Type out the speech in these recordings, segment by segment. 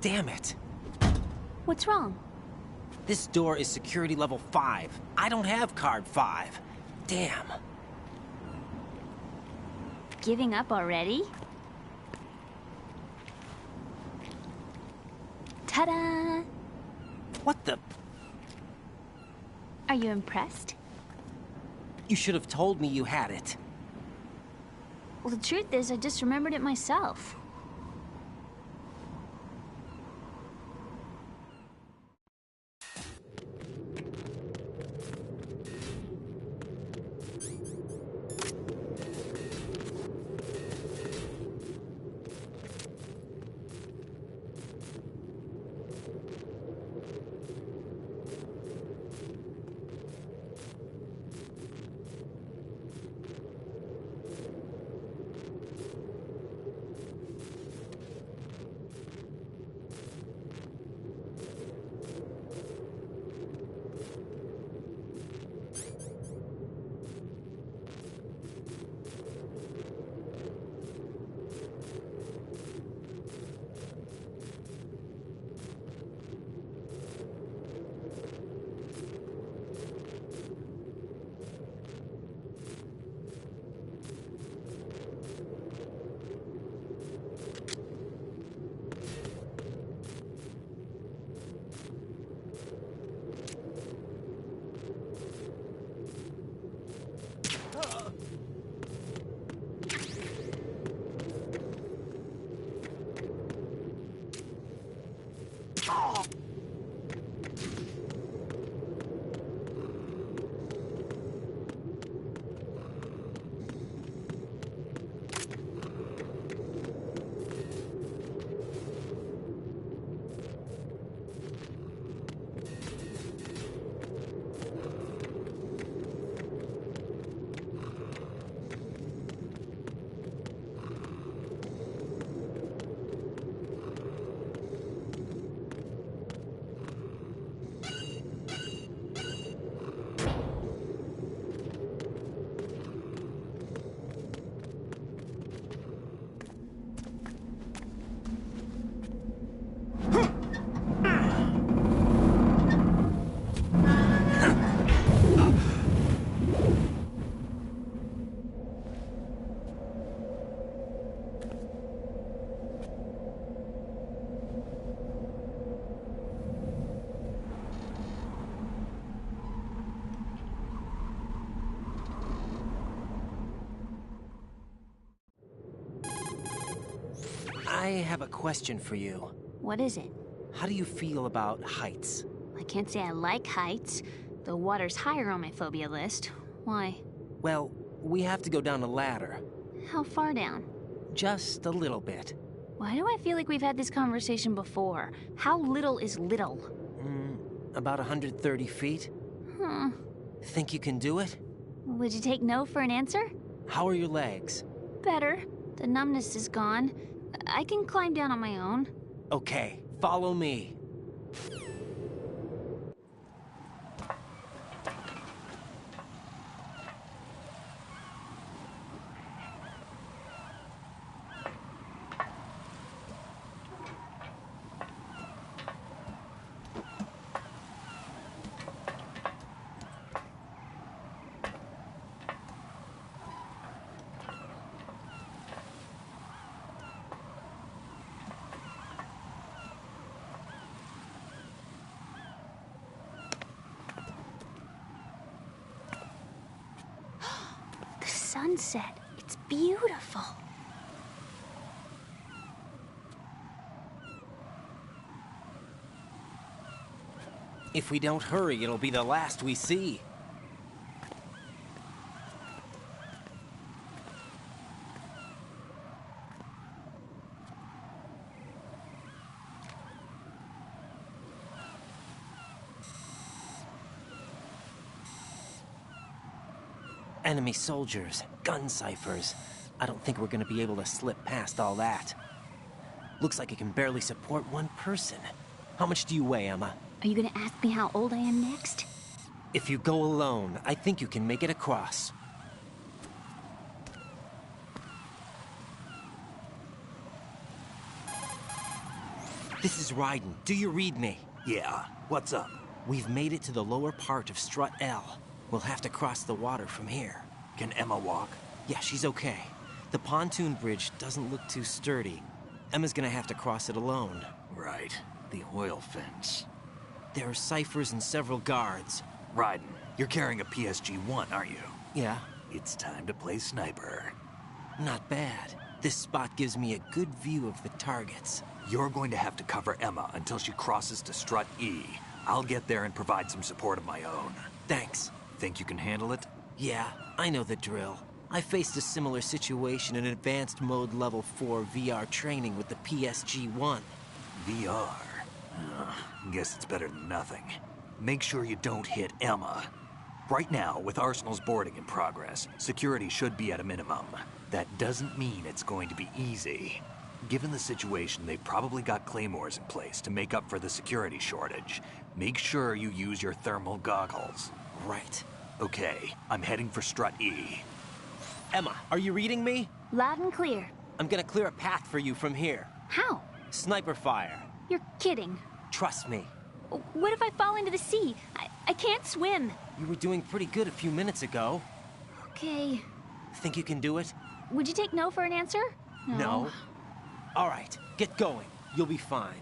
Damn it. What's wrong? This door is security level 5. I don't have card 5. Damn. Giving up already? Ta-da! What the? Are you impressed? You should have told me you had it. Well, the truth is, I just remembered it myself. I have a question for you. What is it? How do you feel about heights? I can't say I like heights. The water's higher on my phobia list. Why? Well, we have to go down a ladder. How far down? Just a little bit. Why do I feel like we've had this conversation before? How little is little? About 130 feet. Huh. Think you can do it? Would you take no for an answer? How are your legs? Better. The numbness is gone. I can climb down on my own. Okay, follow me. Sunset. It's beautiful. If we don't hurry, it'll be the last we see. Enemy soldiers, gun ciphers. I don't think we're gonna be able to slip past all that. Looks like it can barely support one person. How much do you weigh, Emma? Are you gonna ask me how old I am next? If you go alone, I think you can make it across. This is Raiden. Do you read me? Yeah, what's up? We've made it to the lower part of Strut L. We'll have to cross the water from here. Can Emma walk? Yeah, she's okay. The pontoon bridge doesn't look too sturdy. Emma's gonna have to cross it alone. Right, the oil fence. There are ciphers and several guards. Raiden, you're carrying a PSG-1, aren't you? Yeah, It's time to play sniper. not bad. This spot gives me a good view of the targets. You're going to have to cover Emma until she crosses to Strut E. I'll get there and provide some support of my own. Thanks. Think you can handle it? Yeah, I know the drill. I faced a similar situation in Advanced Mode Level 4 VR training with the PSG-1. VR. Guess it's better than nothing. Make sure you don't hit Emma. Right now, with Arsenal's boarding in progress, security should be at a minimum. That doesn't mean it's going to be easy. Given the situation, they've probably got claymores in place to make up for the security shortage. Make sure you use your thermal goggles. Right. Okay, I'm heading for Strut E. Emma, are you reading me? Loud and clear. I'm gonna clear a path for you from here. How? Sniper fire. You're kidding. Trust me. What if I fall into the sea? I can't swim. You were doing pretty good a few minutes ago. Okay. Think you can do it? Would you take no for an answer? No. All right, get going. You'll be fine.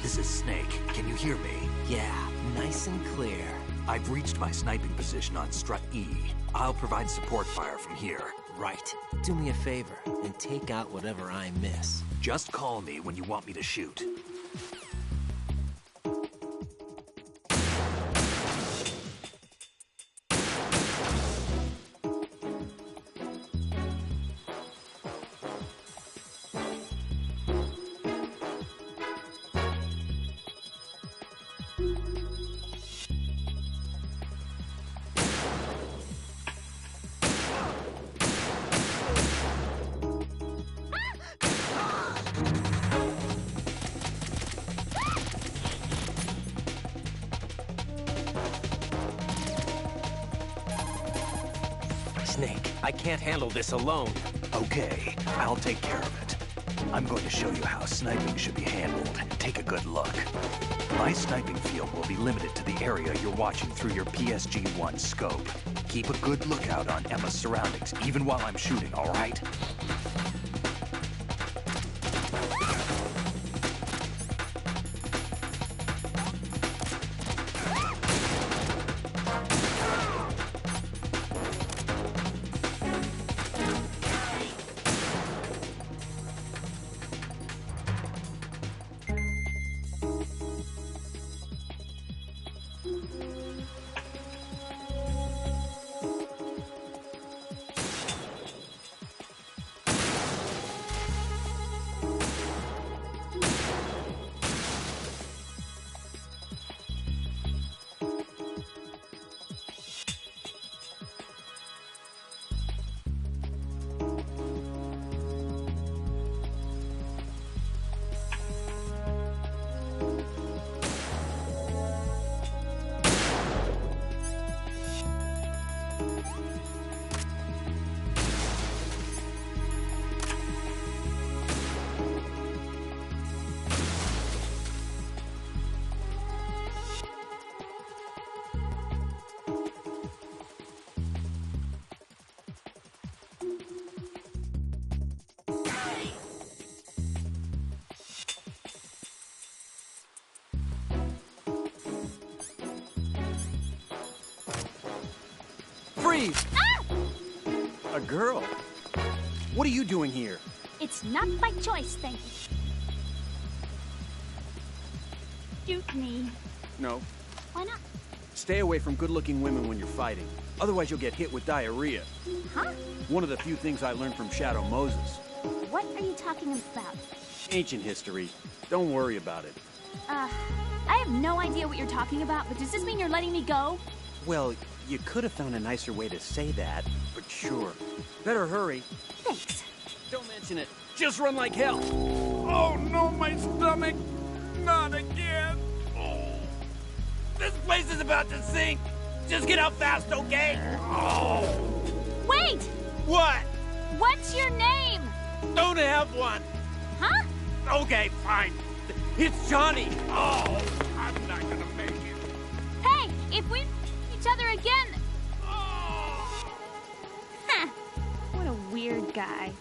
This is Snake. Can you hear me? Yeah, nice and clear. I've reached my sniping position on Strut E. I'll provide support fire from here. Right. Do me a favor and take out whatever I miss. Just call me when you want me to shoot. Snake, I can't handle this alone. Okay, I'll take care of it. I'm going to show you how sniping should be handled. Take a good look. My sniping field will be limited to the area you're watching through your PSG-1 scope. Keep a good lookout on Emma's surroundings, even while I'm shooting, all right? Freeze! Ah! A girl? What are you doing here? It's not by choice, thank you. Shoot me. No. Why not? Stay away from good-looking women when you're fighting. Otherwise you'll get hit with diarrhea. Huh? One of the few things I learned from Shadow Moses. What are you talking about? Ancient history. Don't worry about it. I have no idea what you're talking about, but does this mean you're letting me go? Well, you could have found a nicer way to say that, but sure. Better hurry. Thanks. Don't mention it. Just run like hell. Oh no, my stomach! Not again! Oh. This place is about to sink! Just get out fast, okay? Oh. Wait! What? What's your name? Don't have one! Huh? Okay, fine. It's Johnny! Oh, I'm not gonna make it. Hey, if we each other again... Oh. Huh. What a weird guy.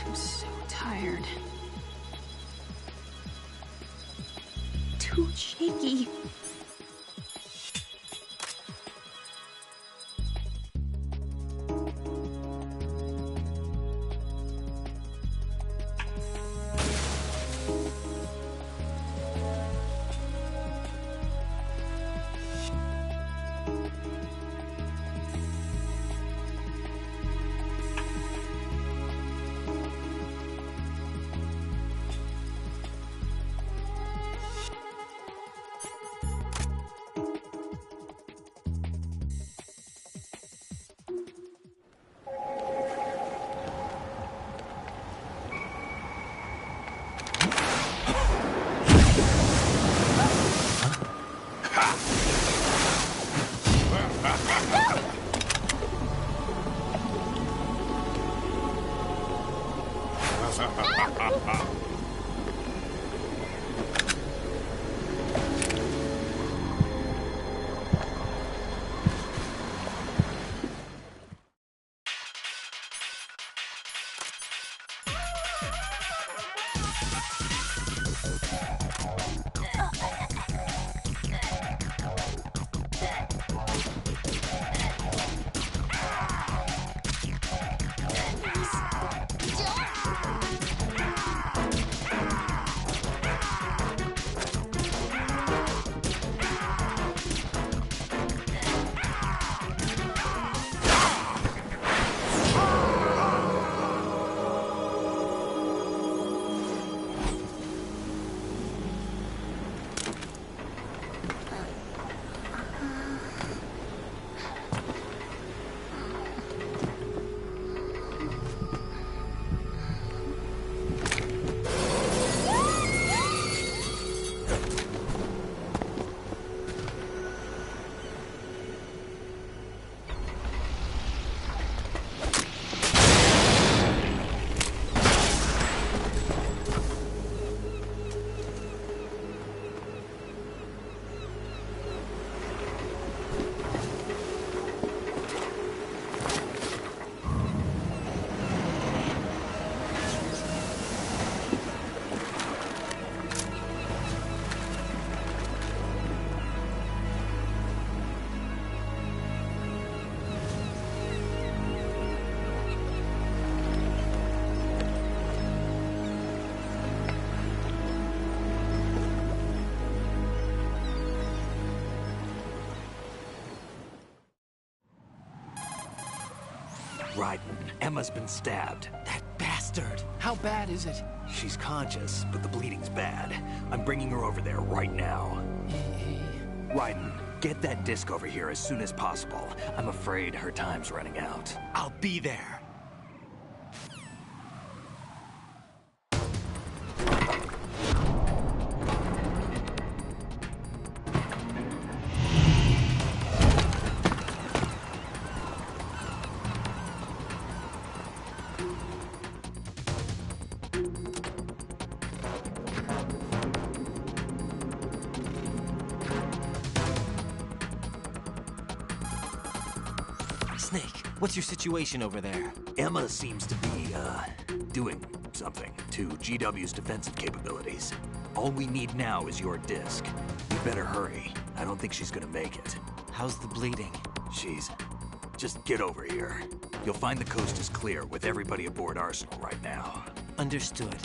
I'm so tired. Too shaky. Raiden, Emma's been stabbed. That bastard! How bad is it? She's conscious, but the bleeding's bad. I'm bringing her over there right now. Raiden, get that disc over here as soon as possible. I'm afraid her time's running out. I'll be there. Snake, what's your situation over there? Emma seems to be, doing something to GW's defensive capabilities. All we need now is your disc. You better hurry. I don't think she's gonna make it. How's the bleeding? Just get over here. You'll find the coast is clear with everybody aboard Arsenal right now. Understood.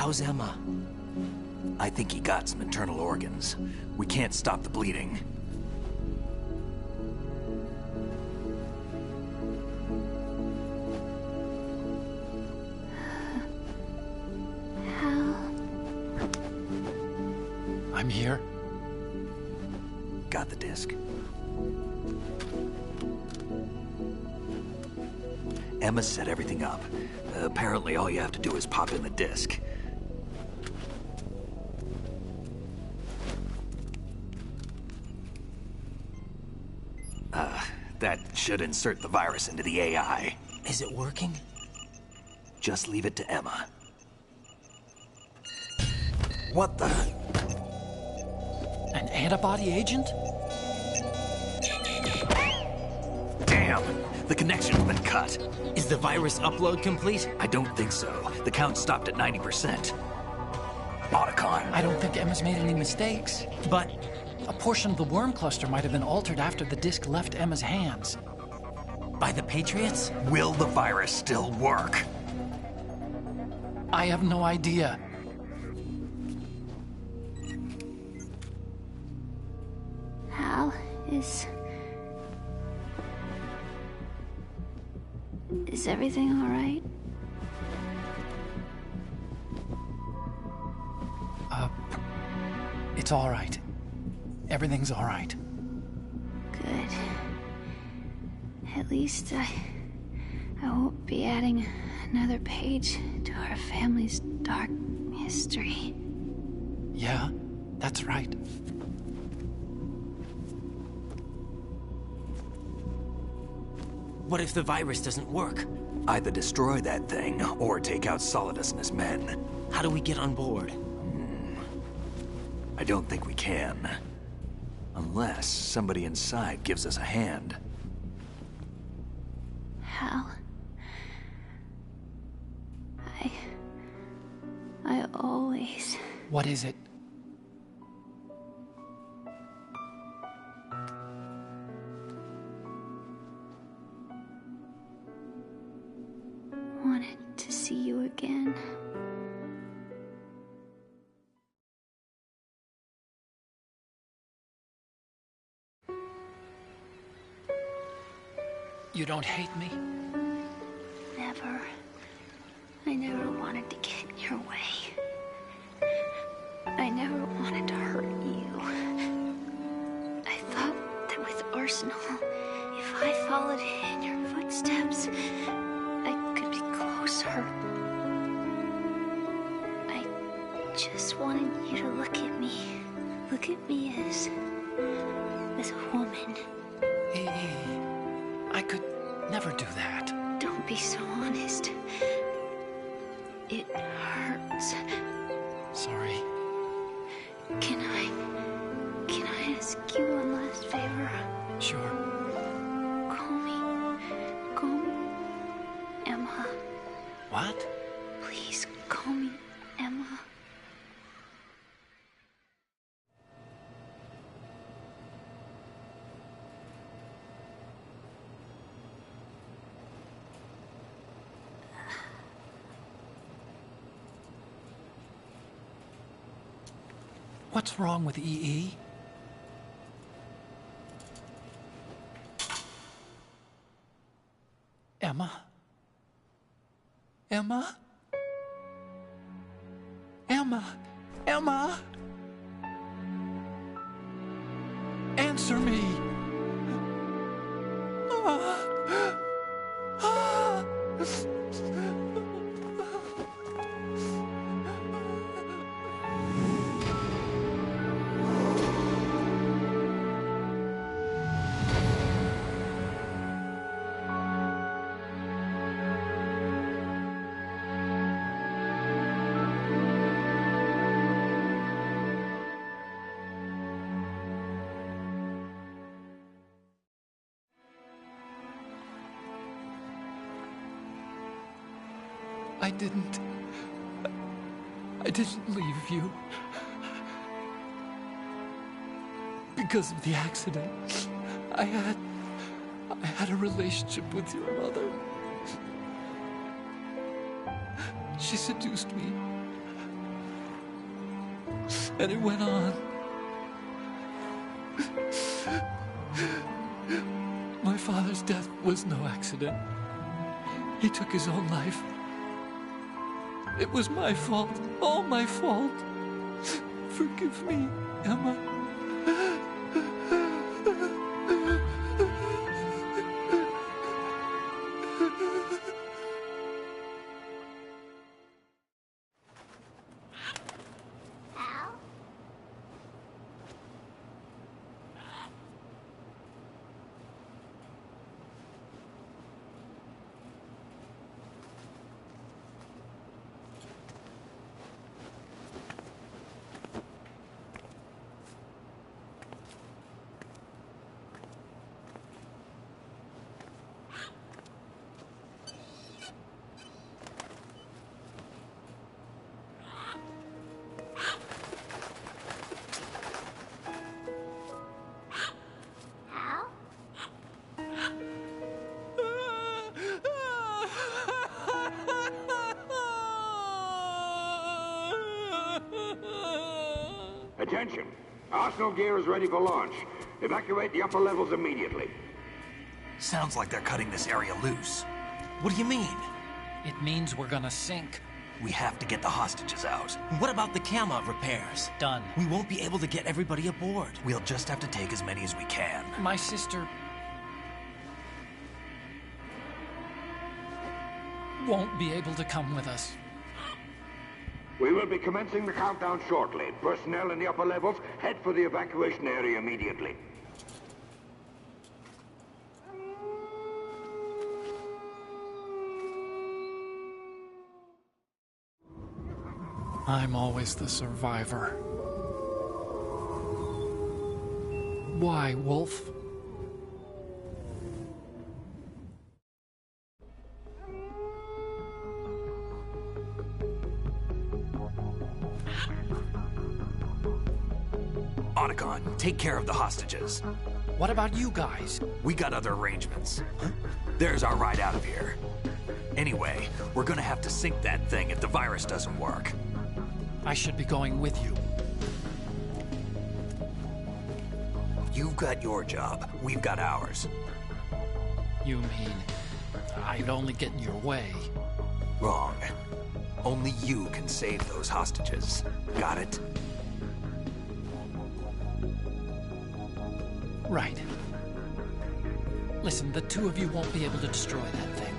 How's Emma? I think he got some internal organs. We can't stop the bleeding. I'm here. Got the disc. Emma set everything up. Apparently all you have to do is pop in the disc. That should insert the virus into the AI. Is it working? Just leave it to Emma. What the? An antibody agent? Damn! The connection's been cut. Is the virus upload complete? I don't think so. The count stopped at 90%. Otacon. I don't think Emma's made any mistakes. But A portion of the worm cluster might have been altered after the disc left Emma's hands. by the Patriots? Will the virus still work? I have no idea. Hal, is everything all right? It's all right. Everything's all right. Good. At least I won't be adding another page to our family's dark history. Yeah, that's right. What if the virus doesn't work? Either destroy that thing, or take out Solidus and his men. How do we get on board? I don't think we can. Unless somebody inside gives us a hand. Hal, I always... What is it? wanted to see you again. You don't hate me? Never. I never wanted to get in your way. I never wanted to hurt you. I thought that with Arsenal, if I followed in your footsteps, I could be closer. I just wanted you to look at me. Look at me as a woman. I could never do that. Don't be so honest. It hurts. Sorry. Can I ask you one last favor? Sure. Call me Emma. What? Please call me Emma. What's wrong with EE? Emma? Emma? Emma? Emma? Answer me! I didn't leave you. Because of the accident, I had a relationship with your mother. She seduced me, And it went on. My father's death was no accident. He took his own life. It was my fault, all my fault. Forgive me, Emma. Attention! Arsenal gear is ready for launch. Evacuate the upper levels immediately. Sounds like they're cutting this area loose. What do you mean? It means we're gonna sink. We have to get the hostages out. What about the Kamov repairs? Done. We won't be able to get everybody aboard. We'll just have to take as many as we can. My sister won't be able to come with us. We will be commencing the countdown shortly. Personnel in the upper levels, head for the evacuation area immediately. I'm always the survivor. Why, Wolf? Otacon, take care of the hostages. What about you guys? We got other arrangements. There's our ride out of here. Anyway, we're gonna have to sink that thing if the virus doesn't work. I should be going with you. You've got your job, we've got ours. You mean I'd only get in your way? Wrong. Only you can save those hostages. Got it? Right. Listen, the two of you won't be able to destroy that thing.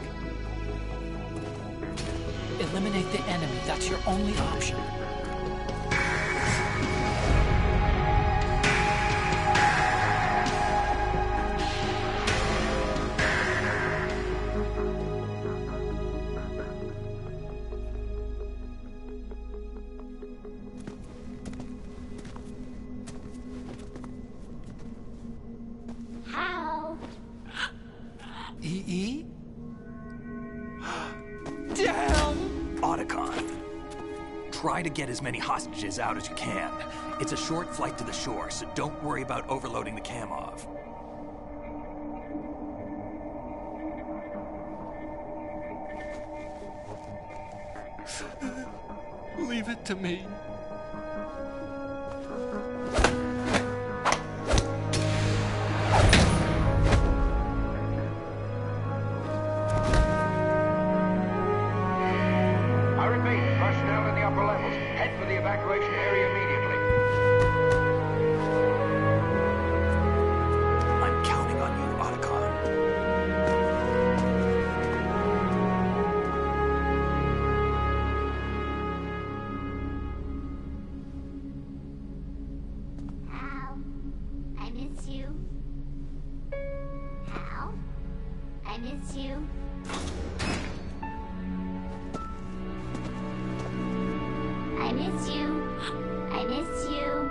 Eliminate the enemy. That's your only option. EE? Damn! Otacon, try to get as many hostages out as you can. It's a short flight to the shore, so don't worry about overloading the Kamov. Leave it to me. I repeat, personnel in the upper levels, head for the evacuation area immediately. I'm counting on you, Otacon. Hal, I miss you. Hal, I miss you. I miss you. I miss you.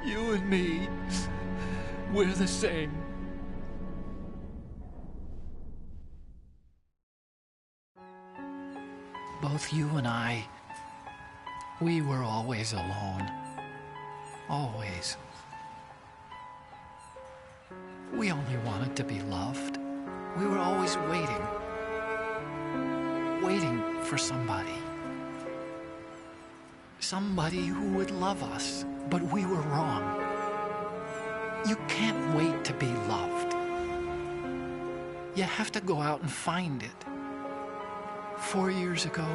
You and me, we're the same. both you and I, we were always alone. Always. We only wanted to be loved. We were always waiting. Waiting for somebody. Somebody who would love us, but we were wrong. You can't wait to be loved. You have to go out and find it. 4 years ago,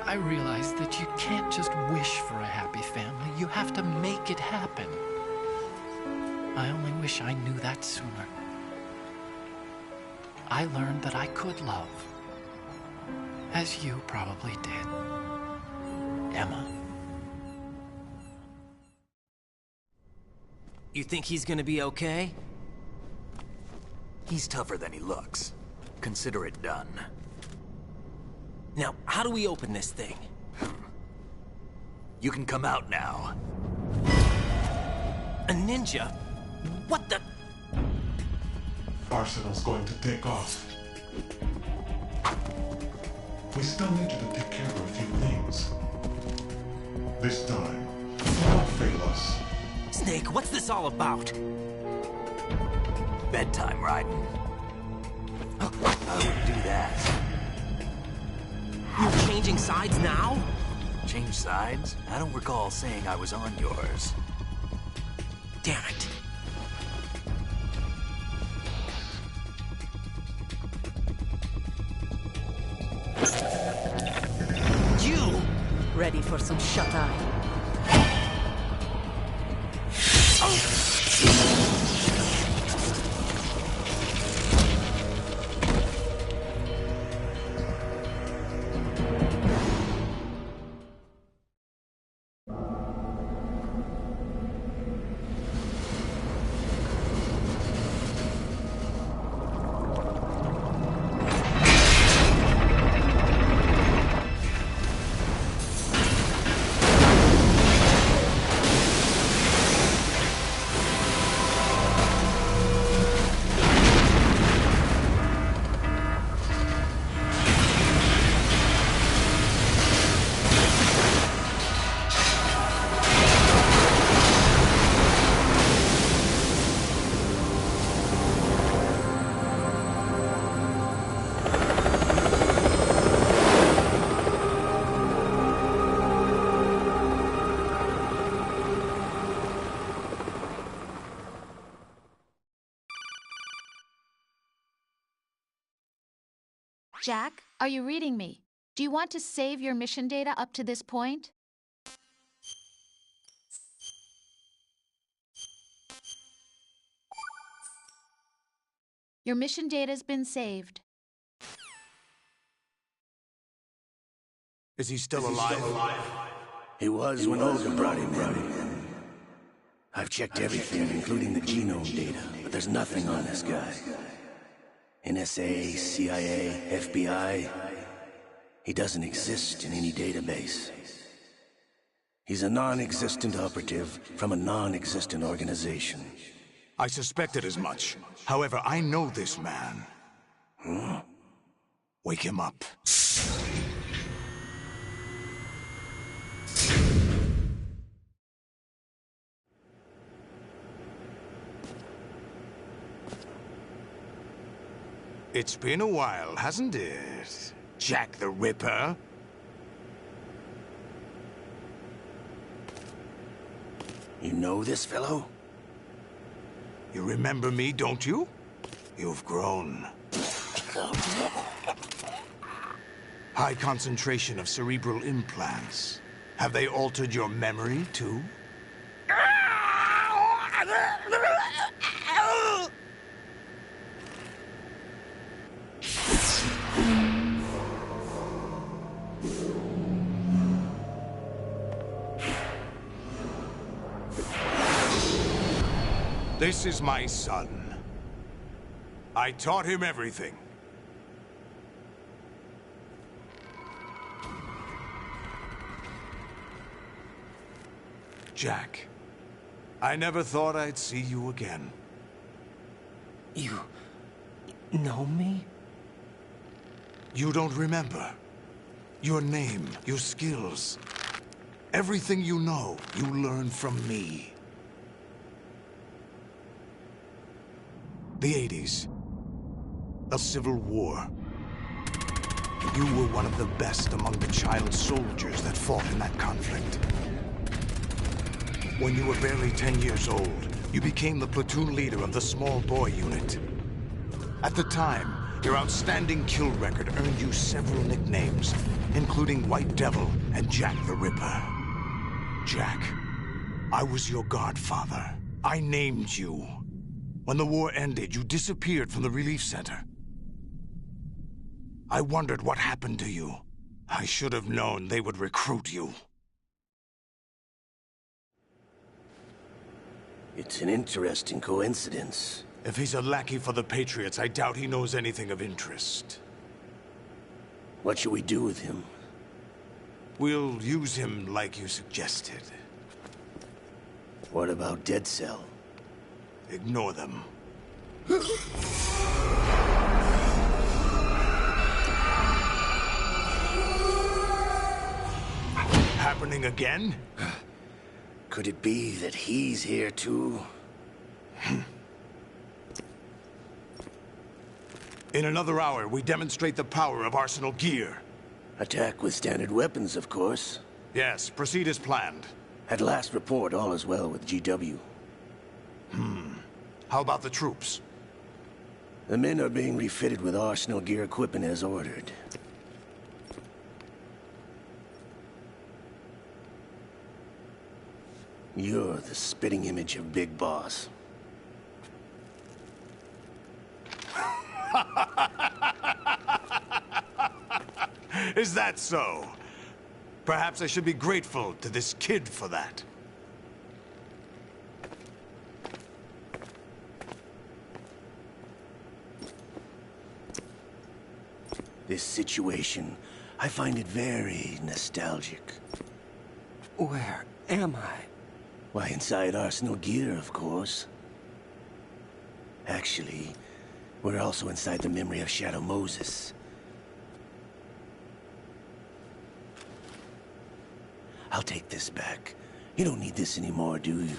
I realized that you can't just wish for a happy family. You have to make it happen. I only wish I knew that sooner. I learned that I could love. As you probably did. Emma. You think he's gonna be okay? He's tougher than he looks. Consider it done. Now, how do we open this thing? You can come out now. A ninja? What the? Arsenal's going to take off. We still need you to take care of a few things. This time, don't fail us. Snake, what's this all about? Bedtime, Raiden. I wouldn't do that. You're changing sides now? Change sides? I don't recall saying I was on yours. Damn it. You! Ready for some shut-eye? Jack, are you reading me? Do you want to save your mission data up to this point? Your mission data's been saved. Is he still alive? He was when Olga brought him in. I've checked everything, including the genome data, but there's nothing on this guy. NSA, CIA, FBI. He doesn't exist in any database. He's a non-existent operative from a non-existent organization. I suspected as much. However, I know this man. Huh? Wake him up. It's been a while, hasn't it? Jack the Ripper? You know this fellow? You remember me, don't you? You've grown. High concentration of cerebral implants. Have they altered your memory, too? This is my son. I taught him everything. Jack, I never thought I'd see you again. You know me? You don't remember? Your name, your skills. Everything you know, you learned from me. The 80s. A civil war. You were one of the best among the child soldiers that fought in that conflict. When you were barely 10 years old, you became the platoon leader of the small boy unit. At the time, your outstanding kill record earned you several nicknames, including White Devil and Jack the Ripper. Jack, I was your godfather. I named you. When the war ended, you disappeared from the relief center. I wondered what happened to you. I should have known they would recruit you. It's an interesting coincidence. If he's a lackey for the Patriots, I doubt he knows anything of interest. What should we do with him? We'll use him like you suggested. What about Dead Cell? Ignore them. Happening again? Could it be that he's here too? In another hour, we demonstrate the power of Arsenal gear. Attack with standard weapons, of course. Yes, proceed as planned. At last report, all is well with GW. How about the troops? The men are being refitted with Arsenal gear equipment as ordered. You're the spitting image of Big Boss. Is that so? Perhaps I should be grateful to this kid for that. This situation, I find it very nostalgic. Where am I? Why, inside Arsenal gear, of course. Actually, we're also inside the memory of Shadow Moses. I'll take this back. You don't need this anymore, do you?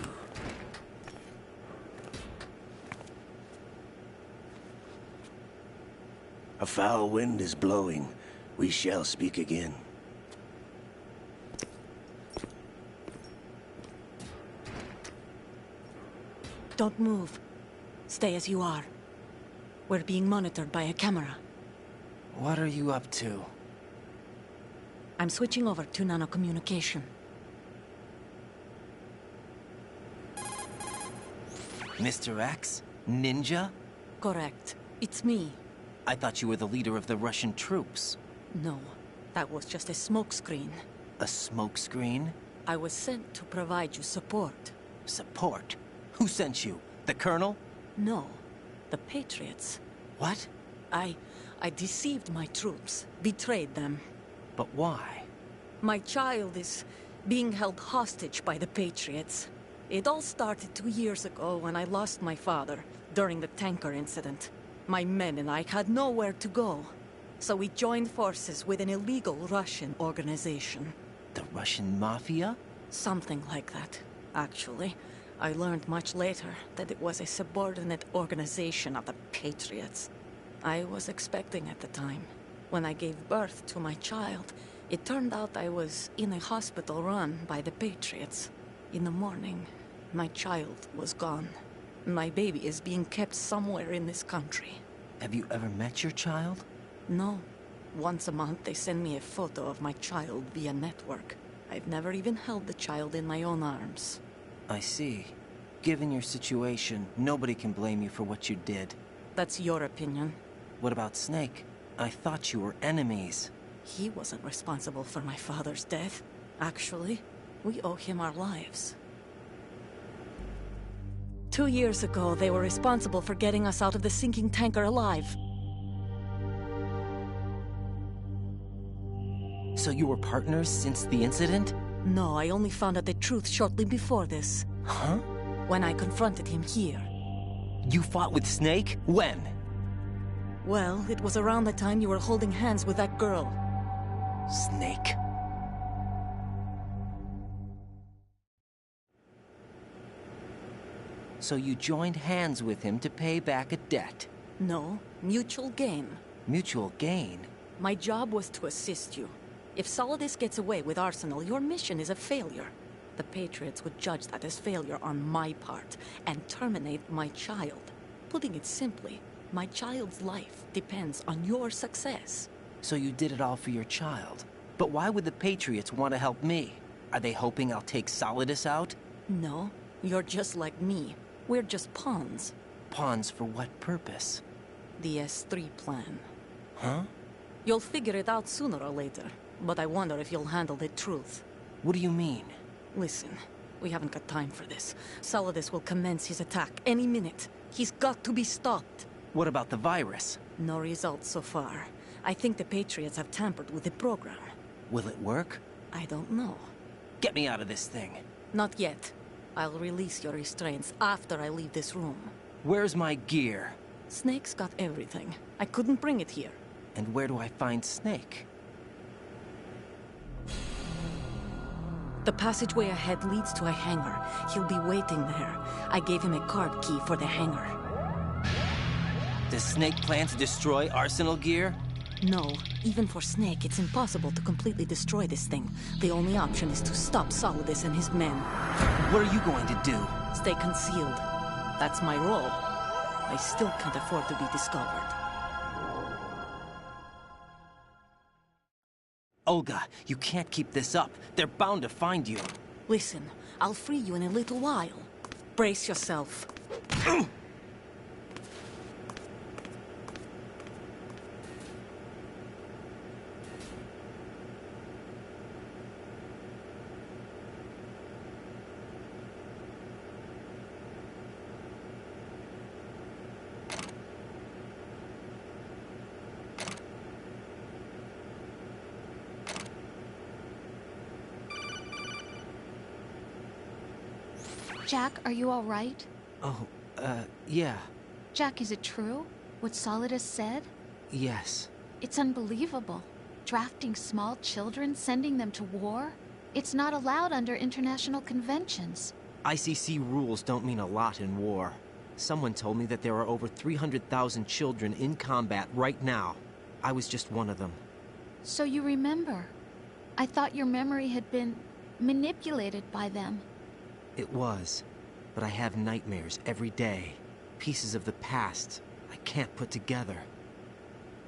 A foul wind is blowing. We shall speak again. Don't move. Stay as you are. We're being monitored by a camera. What are you up to? I'm switching over to nanocommunication. Mr. X? Ninja? Correct. It's me. I thought you were the leader of the Russian troops. No, that was just a smokescreen. A smokescreen? I was sent to provide you support. Support? Who sent you? The Colonel? No, the Patriots. What? I deceived my troops, betrayed them. But why? My child is being held hostage by the Patriots. It all started 2 years ago when I lost my father during the tanker incident. My men and I had nowhere to go, so we joined forces with an illegal Russian organization. The Russian Mafia? Something like that, actually. I learned much later that it was a subordinate organization of the Patriots. I was expecting at the time. When I gave birth to my child, it turned out I was in a hospital run by the Patriots. In the morning, my child was gone. My baby is being kept somewhere in this country. Have you ever met your child? No. Once a month, they send me a photo of my child via network. I've never even held the child in my own arms. I see. Given your situation, nobody can blame you for what you did. That's your opinion. What about Snake? I thought you were enemies. He wasn't responsible for my father's death. Actually, we owe him our lives. 2 years ago, they were responsible for getting us out of the sinking tanker alive. So you were partners since the incident? No, I only found out the truth shortly before this. Huh? When I confronted him here. You fought with Snake? When? Well, it was around the time you were holding hands with that girl. Snake. So you joined hands with him to pay back a debt? No, mutual gain. Mutual gain? My job was to assist you. If Solidus gets away with Arsenal, your mission is a failure. The Patriots would judge that as failure on my part, and terminate my child. Putting it simply, my child's life depends on your success. So you did it all for your child. But why would the Patriots want to help me? Are they hoping I'll take Solidus out? No, you're just like me. We're just pawns. Pawns for what purpose? The S3 plan. Huh? You'll figure it out sooner or later, but I wonder if you'll handle the truth. What do you mean? Listen, we haven't got time for this. Solidus will commence his attack any minute. He's got to be stopped. What about the virus? No results so far. I think the Patriots have tampered with the program. Will it work? I don't know. Get me out of this thing. Not yet. I'll release your restraints after I leave this room. Where's my gear? Snake's got everything. I couldn't bring it here. And where do I find Snake? The passageway ahead leads to a hangar. He'll be waiting there. I gave him a card key for the hangar. Does Snake plan to destroy Arsenal gear? No. Even for Snake, it's impossible to completely destroy this thing. The only option is to stop Solidus and his men. What are you going to do? Stay concealed. That's my role. I still can't afford to be discovered. Olga, you can't keep this up. They're bound to find you. Listen, I'll free you in a little while. Brace yourself. Jack, are you all right? Oh, yeah. Jack, is it true? What Solidus said? Yes. It's unbelievable. Drafting small children, sending them to war? It's not allowed under international conventions. ICC rules don't mean a lot in war. Someone told me that there are over 300,000 children in combat right now. I was just one of them. So you remember? I thought your memory had been manipulated by them. It was, but I have nightmares every day. Pieces of the past I can't put together.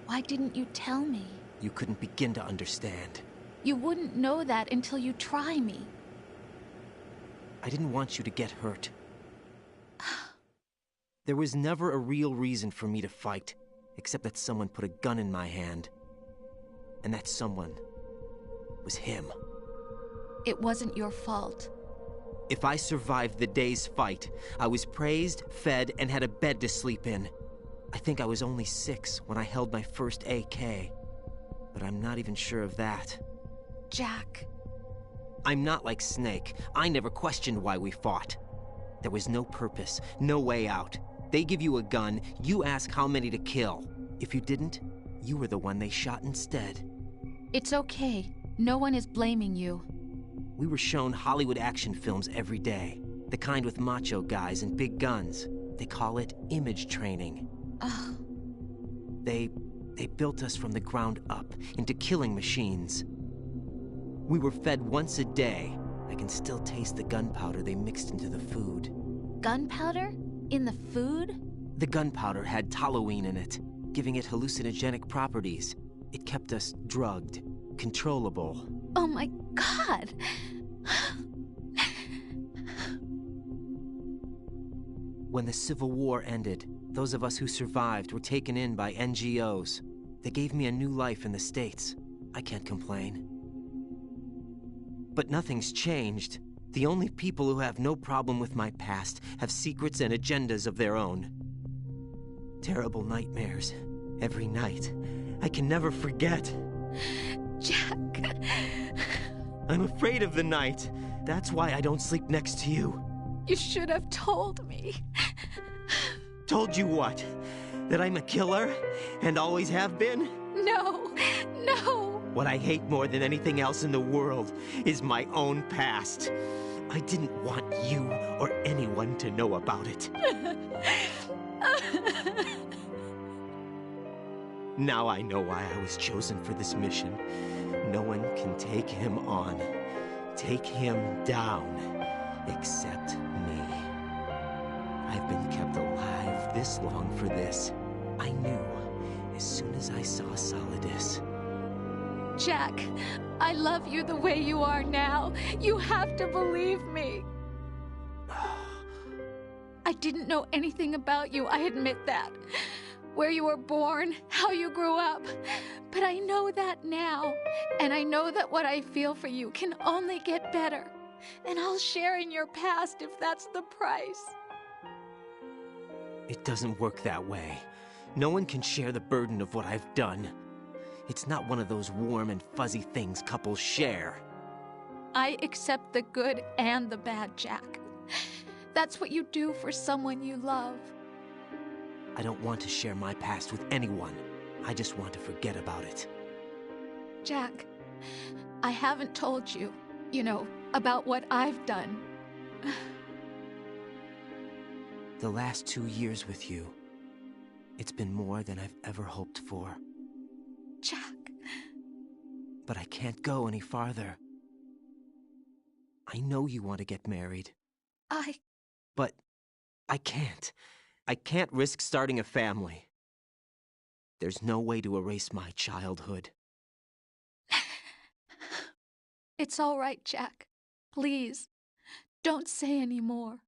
Why didn't you tell me? You couldn't begin to understand. You wouldn't know that until you try me. I didn't want you to get hurt. There was never a real reason for me to fight, except that someone put a gun in my hand. And that someone was him. It wasn't your fault. If I survived the day's fight, I was praised, fed, and had a bed to sleep in. I think I was only 6 when I held my first AK. But I'm not even sure of that. Jack. I'm not like Snake. I never questioned why we fought. There was no purpose, no way out. They give you a gun, you ask how many to kill. If you didn't, you were the one they shot instead. It's okay. No one is blaming you. We were shown Hollywood action films every day. The kind with macho guys and big guns. They call it image training. Ugh. They built us from the ground up into killing machines. We were fed once a day. I can still taste the gunpowder they mixed into the food. Gunpowder? In the food? The gunpowder had toluene in it, giving it hallucinogenic properties. It kept us drugged, controllable. Oh my God! When the Civil War ended, those of us who survived were taken in by NGOs. They gave me a new life in the States. I can't complain. But nothing's changed. The only people who have no problem with my past have secrets and agendas of their own. Terrible nightmares. Every night. I can never forget. Jack. I'm afraid of the night. That's why I don't sleep next to you. You should have told me. Told you what? That I'm a killer? And always have been? No, no. What I hate more than anything else in the world is my own past. I didn't want you or anyone to know about it. Now I know why I was chosen for this mission. No one can take him on, take him down, except me. I've been kept alive this long for this. I knew as soon as I saw Solidus. Jack, I love you the way you are now. You have to believe me. I didn't know anything about you, I admit that. Where you were born, how you grew up. But I know that now. And I know that what I feel for you can only get better. And I'll share in your past if that's the price. It doesn't work that way. No one can share the burden of what I've done. It's not one of those warm and fuzzy things couples share. I accept the good and the bad, Jack. That's what you do for someone you love. I don't want to share my past with anyone. I just want to forget about it. Jack, I haven't told you, about what I've done. The last 2 years with you, it's been more than I've ever hoped for. Jack. But I can't go any farther. I know you want to get married. But I can't. I can't risk starting a family. There's no way to erase my childhood. It's all right, Jack. Please, don't say any more.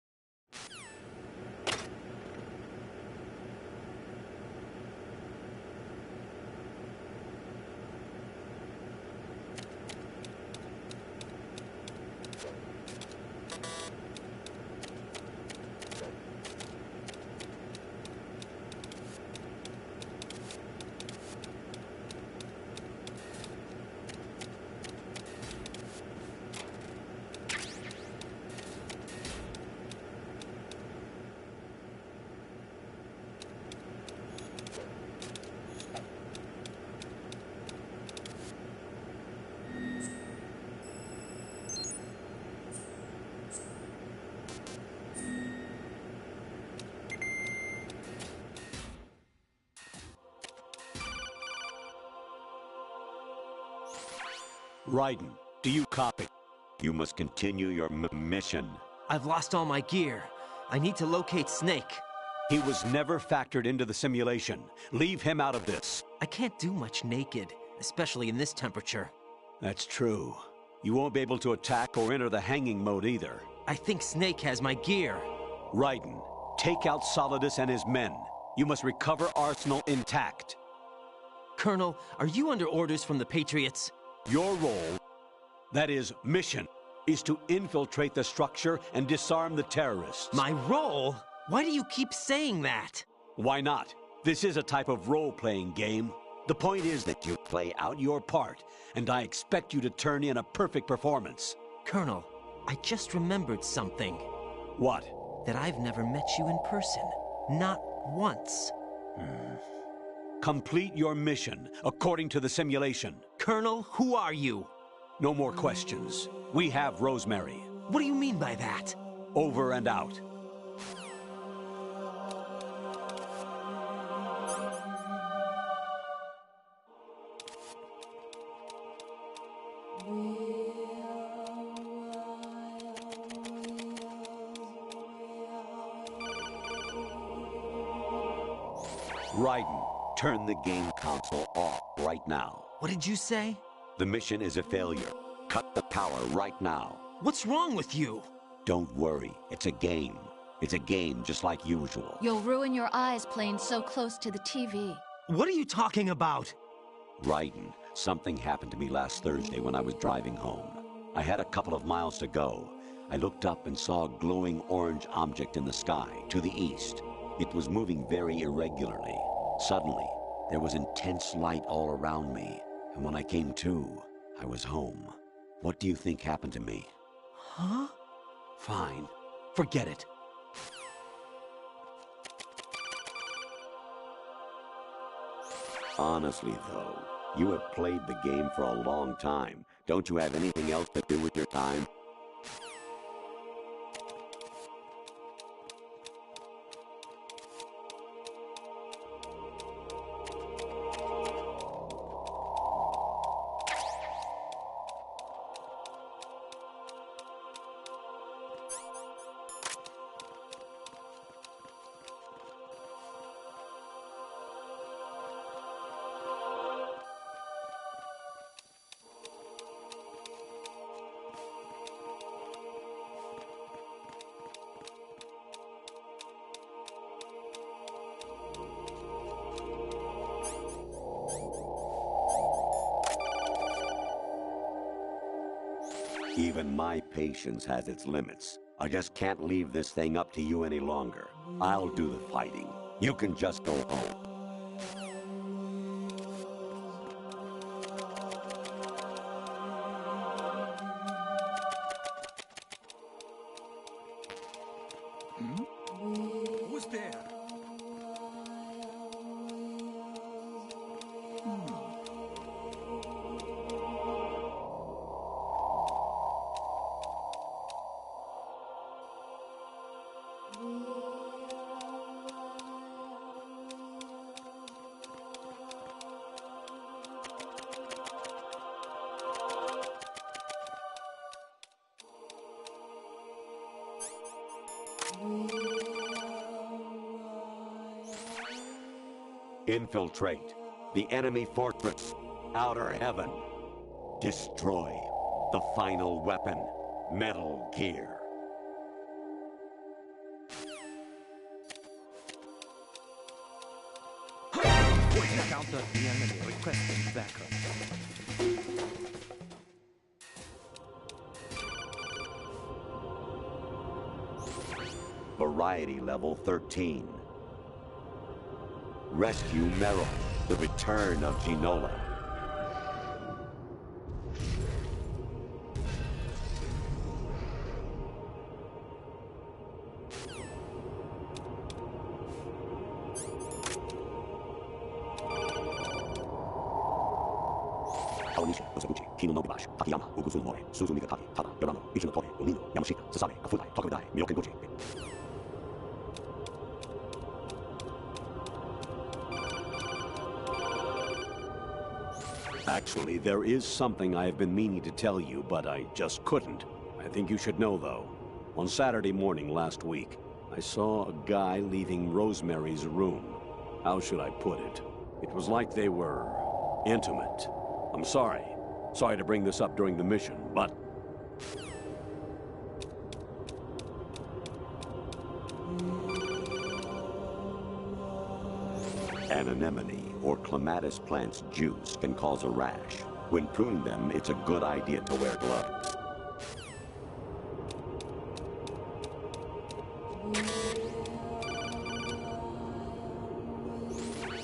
Raiden, do you copy? You must continue your mission. I've lost all my gear. I need to locate Snake. He was never factored into the simulation. Leave him out of this. I can't do much naked, especially in this temperature. That's true. You won't be able to attack or enter the hanging mode either. I think Snake has my gear. Raiden, take out Solidus and his men. You must recover Arsenal intact. Colonel, are you under orders from the Patriots? Your role, that is, mission, is to infiltrate the structure and disarm the terrorists. My role? Why do you keep saying that? Why not? This is a type of role-playing game. The point is that you play out your part, and I expect you to turn in a perfect performance. Colonel, I just remembered something. What? That I've never met you in person. Not once. Complete your mission, according to the simulation. Colonel, who are you? No more questions. We have Rosemary. What do you mean by that? Over and out. Raiden, turn the game console off right now. What did you say? The mission is a failure. Cut the power right now. What's wrong with you? Don't worry, it's a game. It's a game just like usual. You'll ruin your eyes playing so close to the TV. What are you talking about? Raiden, something happened to me last Thursday when I was driving home. I had a couple of miles to go. I looked up and saw a glowing orange object in the sky to the east. It was moving very irregularly. Suddenly, there was intense light all around me, and when I came to, I was home. What do you think happened to me? Huh? Fine. Forget it. Honestly, though, You have played the game for a long time. Don't you have anything else to do with your time? Even my patience has its limits. I just can't leave this thing up to you any longer. I'll do the fighting. You can just go home. Who's there? Infiltrate the enemy fortress, Outer Heaven. Destroy the final weapon, Metal Gear. Counter the enemy requesting backup. Variety level 13. Rescue Meryl, the return of Ginola. Kawanishi, Osaguchi, Kino Nobubashi, Takayama, Uguzu More, Suzumiga Taki, Tada, Yorano, Ichino Toge, Umino, Yamashita, Sasame, Kafudai, Tokudai, Miyoken Doji. Actually, there is something I have been meaning to tell you, but I just couldn't. I think you should know, though. On Saturday morning last week, I saw a guy leaving Rosemary's room. How should I put it? It was like they were intimate. I'm sorry. Sorry to bring this up during the mission, but... An anemone or clematis plant's juice can cause a rash. When pruning them, it's a good idea to wear gloves.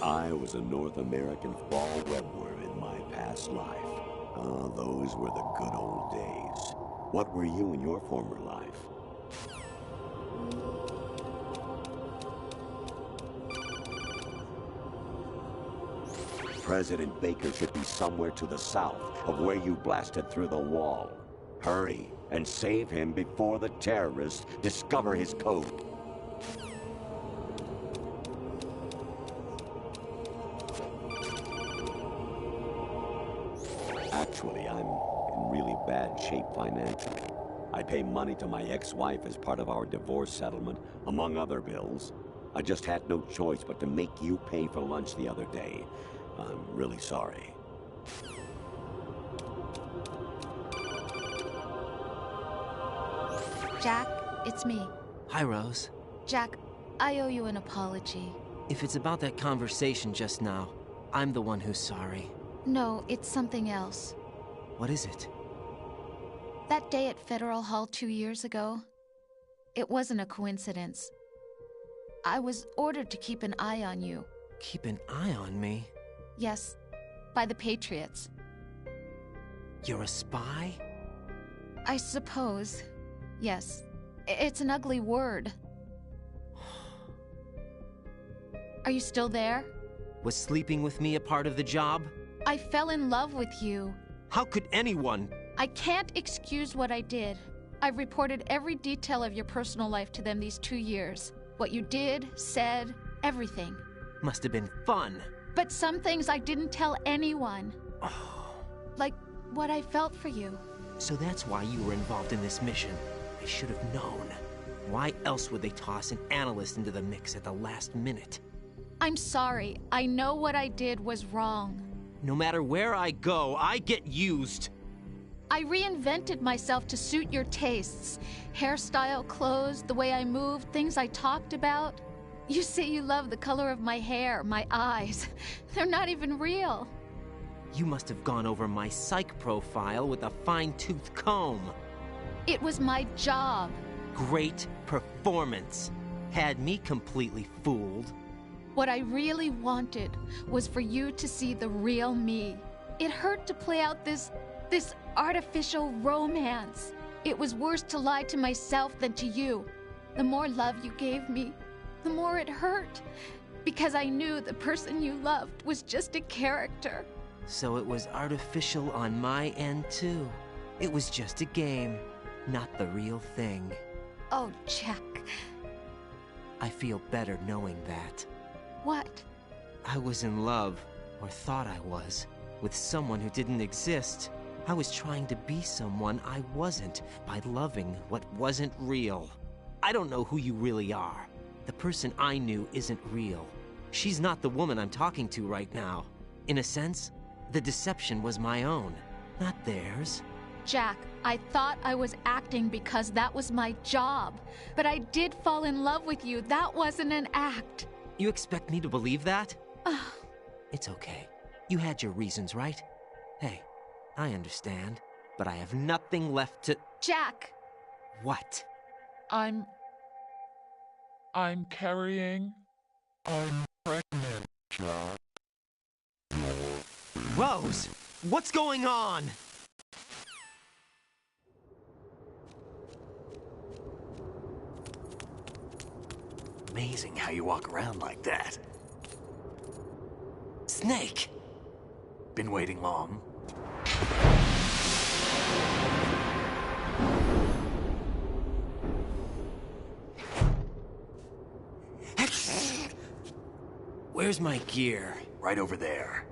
I was a North American fall webworm in my past life. Ah, those were the good old days. What were you in your former life? President Baker should be somewhere to the south of where you blasted through the wall. Hurry and save him before the terrorists discover his code. Actually, I'm in really bad shape financially. I pay money to my ex-wife as part of our divorce settlement, among other bills. I just had no choice but to make you pay for lunch the other day. I'm really sorry. Jack, it's me. Hi, Rose. Jack, I owe you an apology. If it's about that conversation just now, I'm the one who's sorry. No, it's something else. What is it? That day at Federal Hall 2 years ago, it wasn't a coincidence. I was ordered to keep an eye on you. Keep an eye on me? Yes, by the Patriots. You're a spy? I suppose. Yes. It's an ugly word. Are you still there? Was sleeping with me a part of the job? I fell in love with you. How could anyone? I can't excuse what I did. I've reported every detail of your personal life to them these 2 years. What you did, said, everything. Must have been fun. But some things I didn't tell anyone. Like what I felt for you. So that's why you were involved in this mission. I should have known. Why else would they toss an analyst into the mix at the last minute? I'm sorry. I know what I did was wrong. No matter where I go, I get used. I reinvented myself to suit your tastes. Hairstyle, clothes, the way I moved, things I talked about. You say you love the color of my hair, my eyes. They're not even real. You must have gone over my psych profile with a fine-tooth comb. It was my job. Great performance. Had me completely fooled. What I really wanted was for you to see the real me. It hurt to play out this artificial romance. It was worse to lie to myself than to you. The more love you gave me, the more it hurt. Because I knew the person you loved was just a character. So it was artificial on my end, too. It was just a game, not the real thing. Oh, Jack. I feel better knowing that. What? I was in love, or thought I was, with someone who didn't exist. I was trying to be someone I wasn't by loving what wasn't real. I don't know who you really are. The person I knew isn't real. She's not the woman I'm talking to right now. In a sense, the deception was my own, not theirs. Jack, I thought I was acting because that was my job. But I did fall in love with you. That wasn't an act. You expect me to believe that? It's okay. You had your reasons, right? Hey, I understand, but I have nothing left to... Jack! What? I'm carrying... I'm pregnant, Jack. Rose! What's going on? Amazing how you walk around like that. Snake! Been waiting long? Where's my gear? Right over there.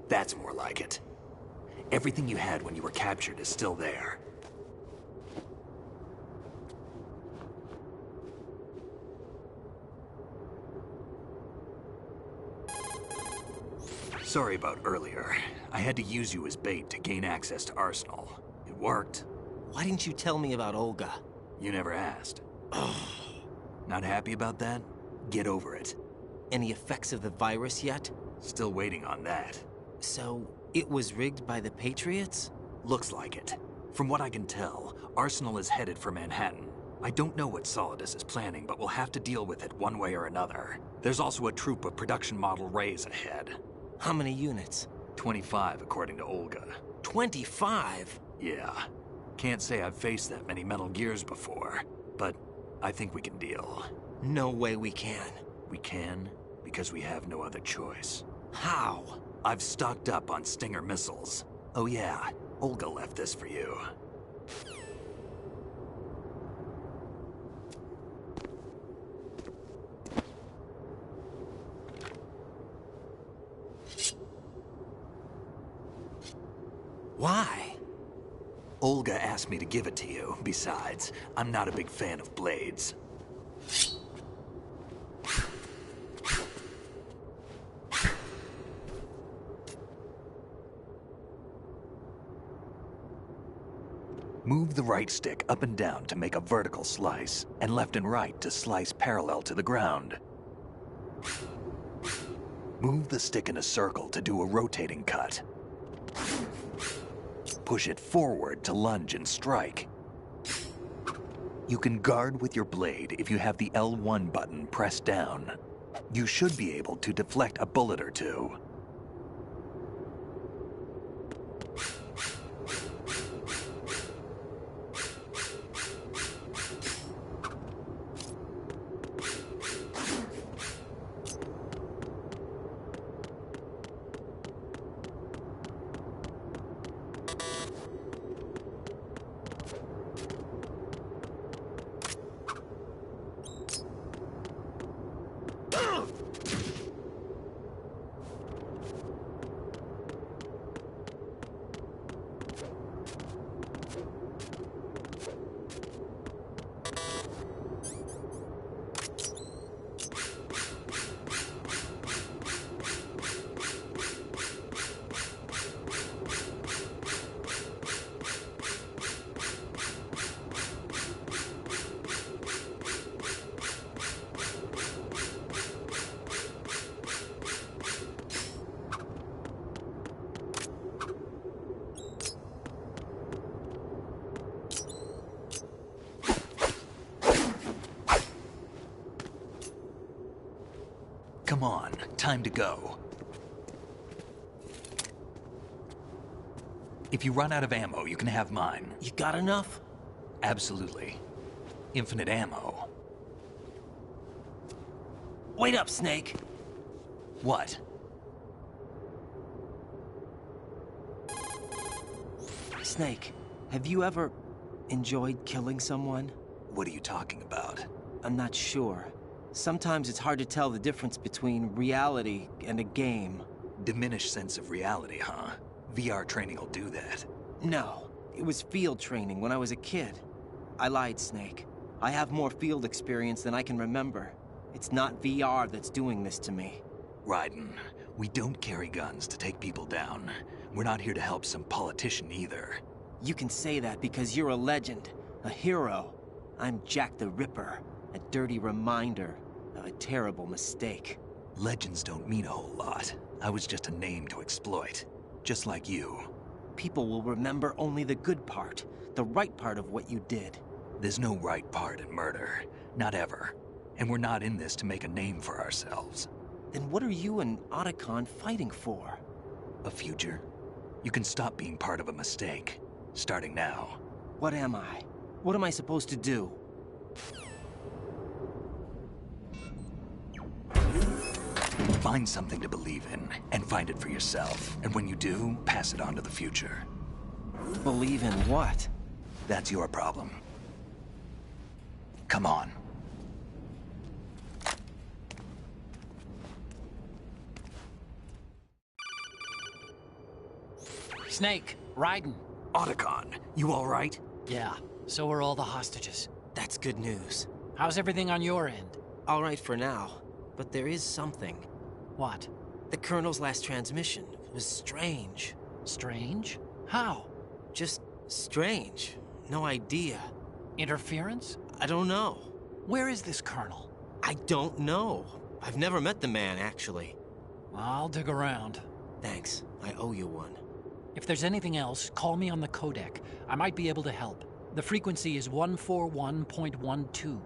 That's more like it. Everything you had when you were captured is still there. Sorry about earlier. I had to use you as bait to gain access to Arsenal. It worked. Why didn't you tell me about Olga? You never asked. Not happy about that? Get over it. Any effects of the virus yet? Still waiting on that. So, it was rigged by the Patriots? Looks like it. From what I can tell, Arsenal is headed for Manhattan. I don't know what Solidus is planning, but we'll have to deal with it one way or another. There's also a troop of production model Rays ahead. How many units? 25, according to Olga. 25? Yeah. Can't say I've faced that many Metal Gears before, but I think we can deal. No way we can. We can, because we have no other choice. How? I've stocked up on Stinger missiles. Oh yeah, Olga left this for you. Why? Olga asked me to give it to you. Besides, I'm not a big fan of blades. Move the right stick up and down to make a vertical slice, and left and right to slice parallel to the ground. Move the stick in a circle to do a rotating cut. Push it forward to lunge and strike. You can guard with your blade if you have the L1 button pressed down. You should be able to deflect a bullet or two. Come on, time to go. If you run out of ammo, you can have mine. You got enough? Absolutely. Infinite ammo. Wait up, Snake. What? Snake, have you ever enjoyed killing someone? What are you talking about? I'm not sure. Sometimes it's hard to tell the difference between reality and a game. Diminished sense of reality, huh? VR training will do that. No, it was field training when I was a kid. I lied, Snake. I have more field experience than I can remember. It's not VR that's doing this to me. Raiden, we don't carry guns to take people down. We're not here to help some politician either. You can say that because you're a legend, a hero. I'm Jack the Ripper, a dirty reminder of a terrible mistake. Legends don't mean a whole lot. I was just a name to exploit, just like you. People will remember only the good part, the right part of what you did. There's no right part in murder, not ever. And we're not in this to make a name for ourselves. Then what are you and Otacon fighting for? A future. You can stop being part of a mistake, starting now. What am I? What am I supposed to do? Find something to believe in, and find it for yourself. And when you do, pass it on to the future. Believe in what? That's your problem. Come on. Snake, Raiden. Otacon, you all right? Yeah, so are all the hostages. That's good news. How's everything on your end? All right for now, but there is something. What? The Colonel's last transmission was strange. Strange? How? Just strange. No idea. Interference? I don't know. Where is this Colonel? I don't know. I've never met the man, actually. I'll dig around. Thanks. I owe you one. If there's anything else, call me on the codec. I might be able to help. The frequency is 141.12.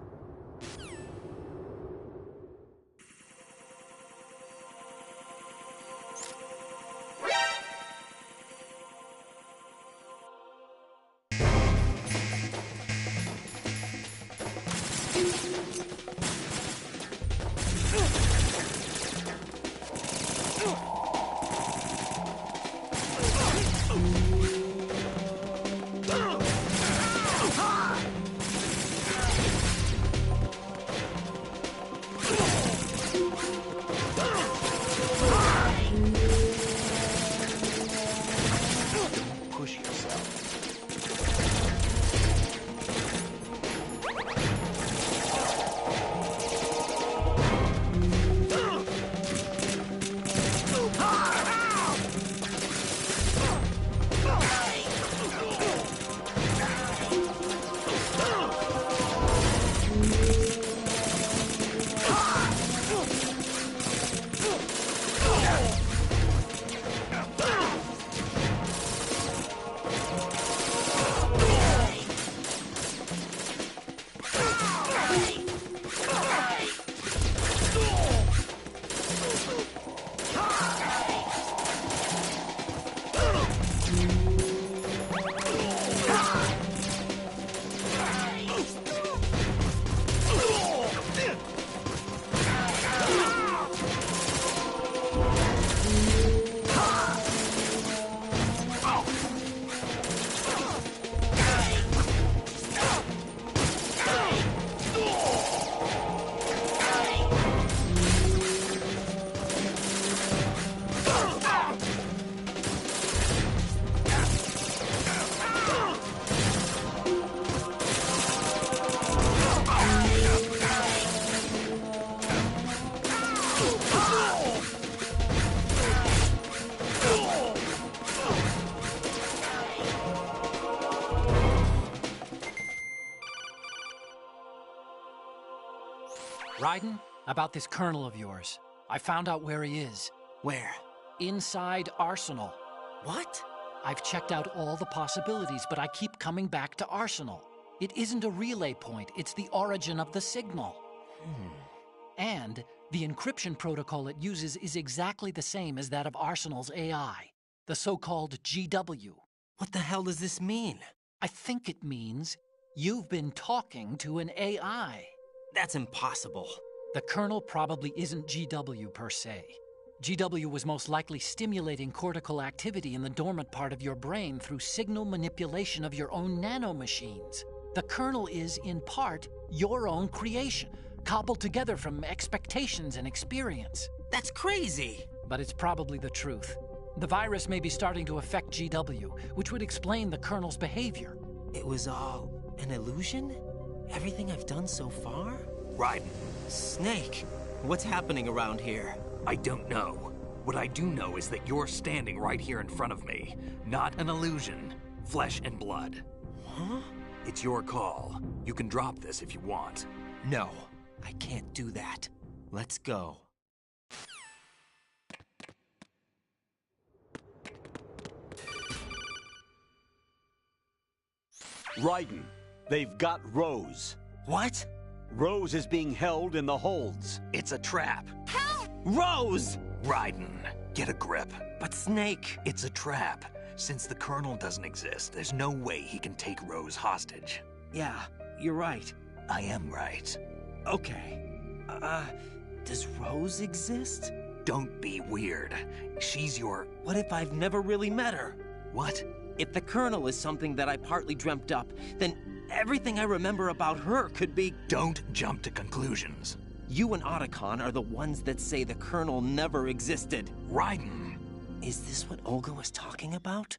Raiden, about this Colonel of yours. I found out where he is. Where? Inside Arsenal. What? I've checked out all the possibilities, but I keep coming back to Arsenal. It isn't a relay point, it's the origin of the signal. And The encryption protocol it uses is exactly the same as that of Arsenal's AI, the so-called GW. What the hell does this mean? I think it means you've been talking to an AI. That's impossible. The kernel probably isn't GW per se. GW was most likely stimulating cortical activity in the dormant part of your brain through signal manipulation of your own nanomachines. The kernel is, in part, your own creation, cobbled together from expectations and experience. That's crazy! But it's probably the truth. The virus may be starting to affect GW, which would explain the kernel's behavior. It was all an illusion? Everything I've done so far? Raiden. Snake, what's happening around here? I don't know. What I do know is that you're standing right here in front of me. Not an illusion. Flesh and blood. Huh? It's your call. You can drop this if you want. No, I can't do that. Let's go. Raiden, they've got Rose. What? Rose is being held in the holds. It's a trap. Help! Rose! Raiden, get a grip. But Snake... It's a trap. Since the Colonel doesn't exist, there's no way he can take Rose hostage. Yeah, you're right. I am right. Okay. Does Rose exist? Don't be weird. She's your... What if I've never really met her? What? If the Colonel is something that I partly dreamt up, then everything I remember about her could be... Don't jump to conclusions. You and Otacon are the ones that say the Colonel never existed. Raiden! Is this what Olga was talking about?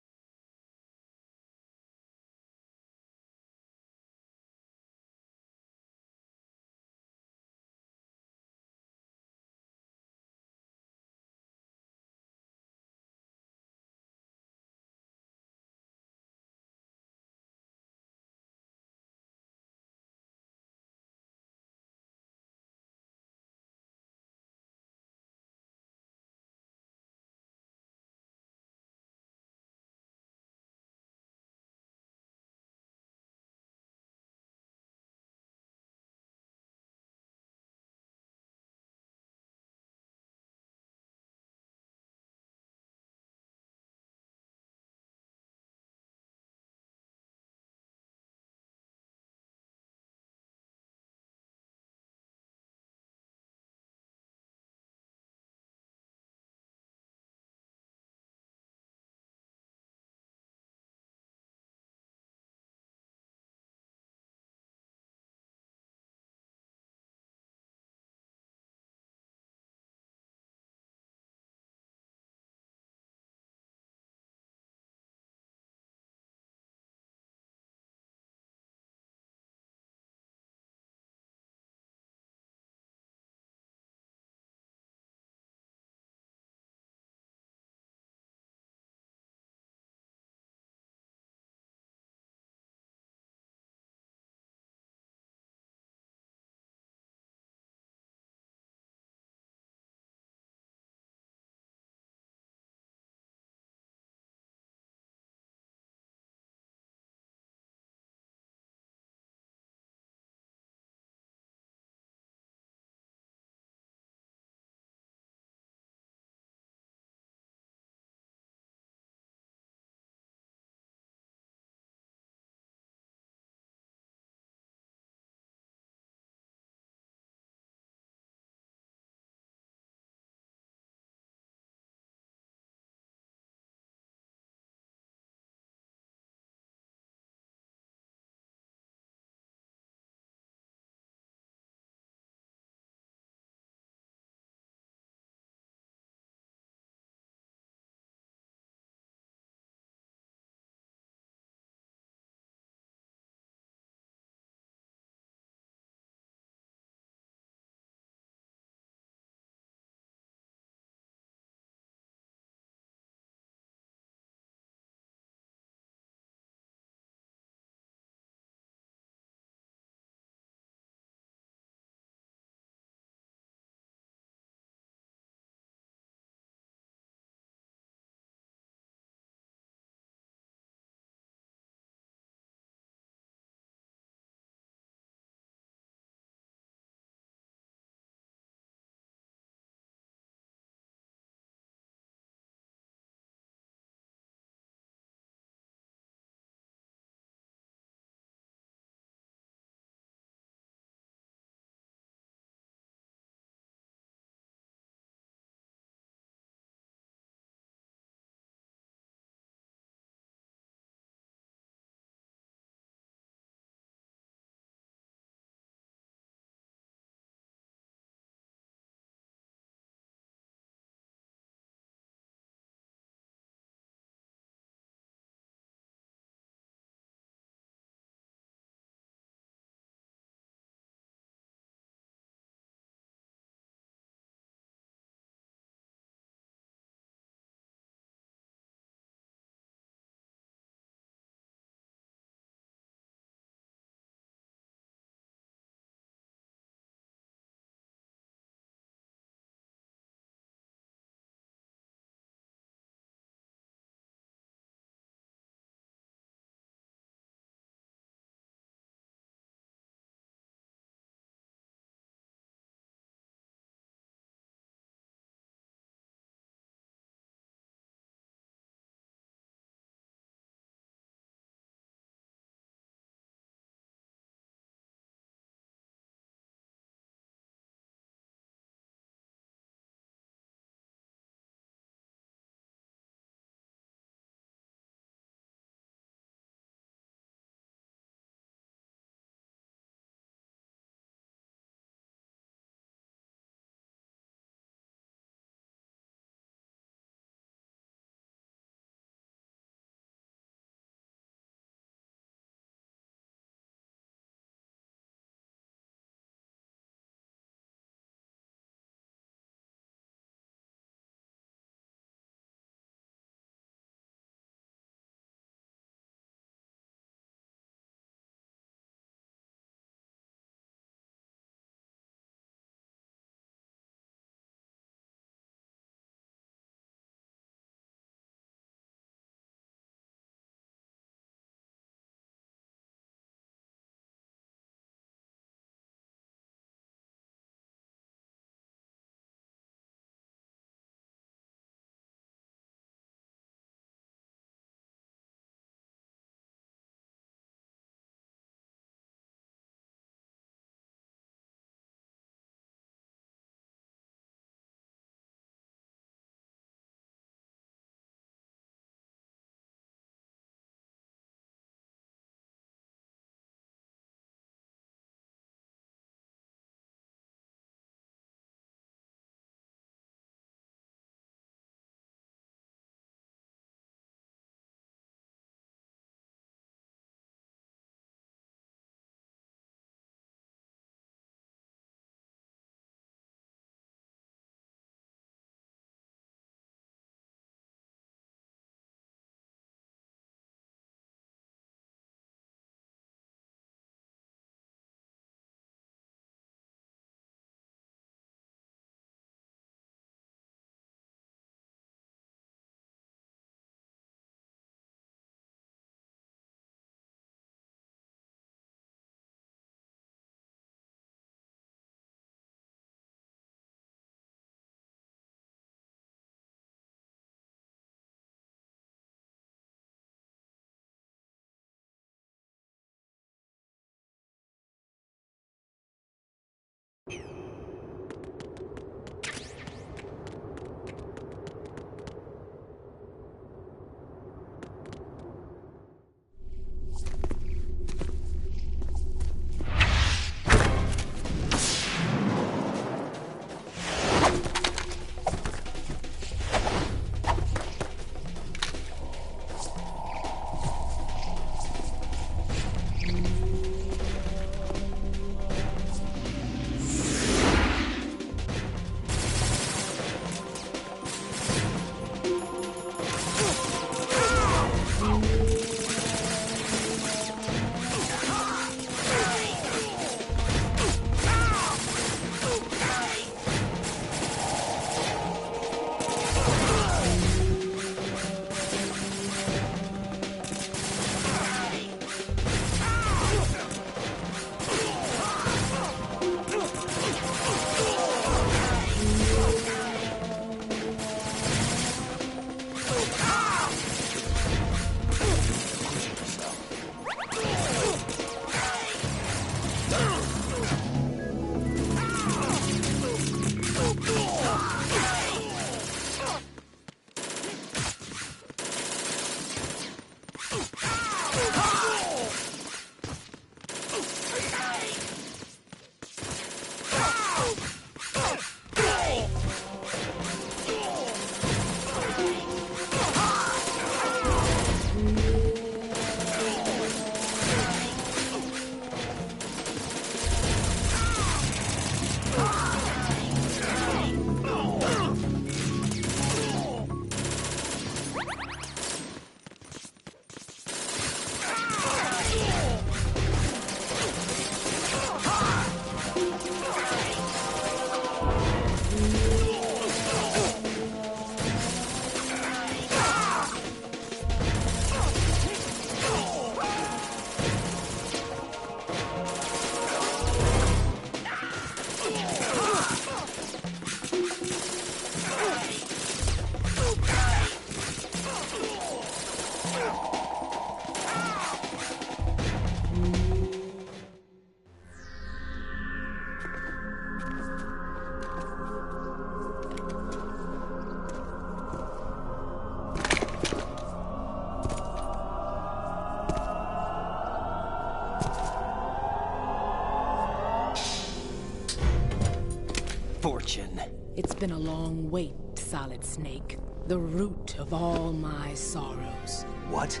fortune. It's been a long wait, Solid Snake. The root of all my sorrows. What?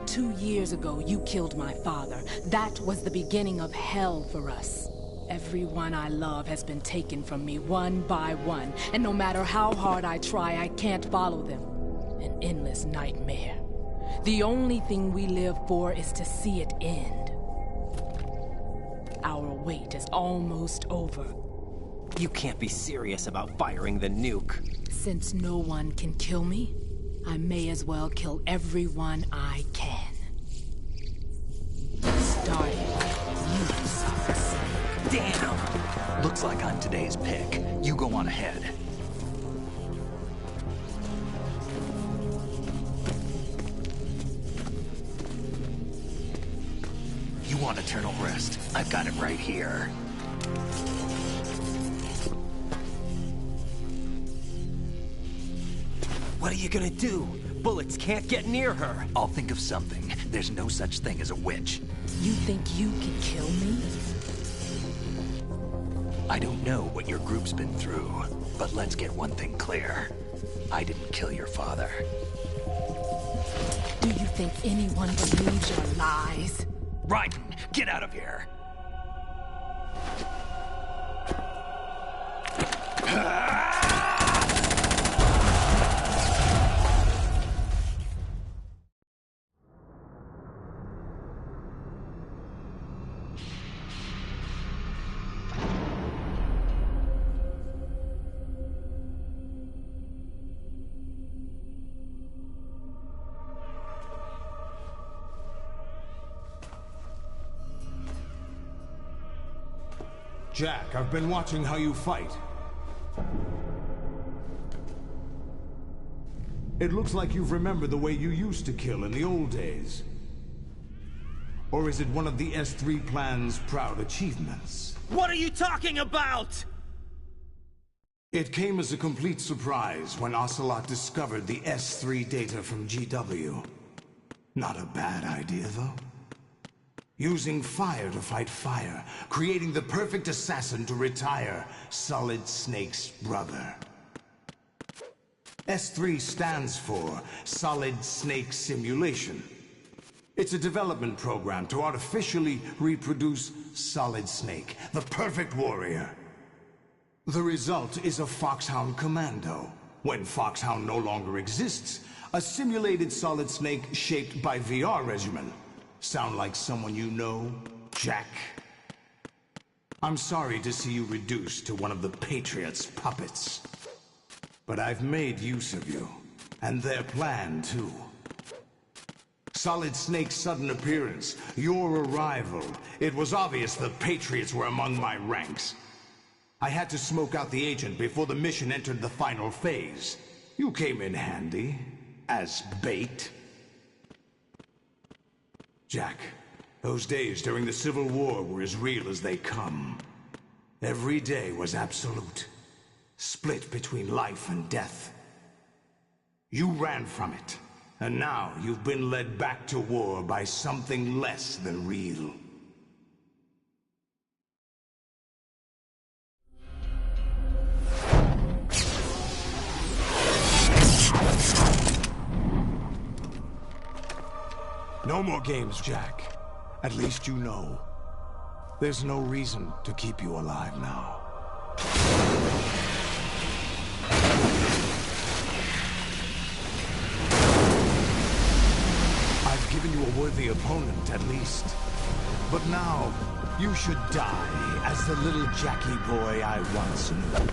2 years ago, you killed my father. That was the beginning of hell for us. Everyone I love has been taken from me one by one, and no matter how hard I try, I can't follow them. An endless nightmare. The only thing we live for is to see it end. Our wait is almost over. You can't be serious about firing the nuke. Since no one can kill me, I may as well kill everyone I can. Starting with you, Solid Snake. Damn! Looks like I'm today's pick. You go on ahead. You want eternal rest? I've got it right here. What are you gonna do? Bullets can't get near her. I'll think of something. There's no such thing as a witch. You think you can kill me? I don't know what your group's been through, but let's get one thing clear. I didn't kill your father. Do you think anyone believes your lies? Raiden, get out of here! Jack, I've been watching how you fight. It looks like you've remembered the way you used to kill in the old days. Or is it one of the S3 plan's proud achievements? What are you talking about? It came as a complete surprise when Ocelot discovered the S3 data from GW. Not a bad idea, though. Using fire to fight fire, creating the perfect assassin to retire Solid Snake's brother. S3 stands for Solid Snake Simulation. It's a development program to artificially reproduce Solid Snake, the perfect warrior. The result is a Foxhound Commando. When Foxhound no longer exists, a simulated Solid Snake shaped by VR regimen. Sound like someone you know, Jack? I'm sorry to see you reduced to one of the Patriots' puppets. But I've made use of you, and their plan, too. Solid Snake's sudden appearance, your arrival. It was obvious the Patriots were among my ranks. I had to smoke out the agent before the mission entered the final phase. You came in handy, as bait. Jack, those days during the Civil War were as real as they come. Every day was absolute, split between life and death. You ran from it, and now you've been led back to war by something less than real. No more games, Jack. At least you know. There's no reason to keep you alive now. I've given you a worthy opponent, at least. But now, you should die as the little Jackie boy I once knew.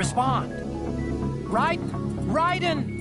Respond. Raiden!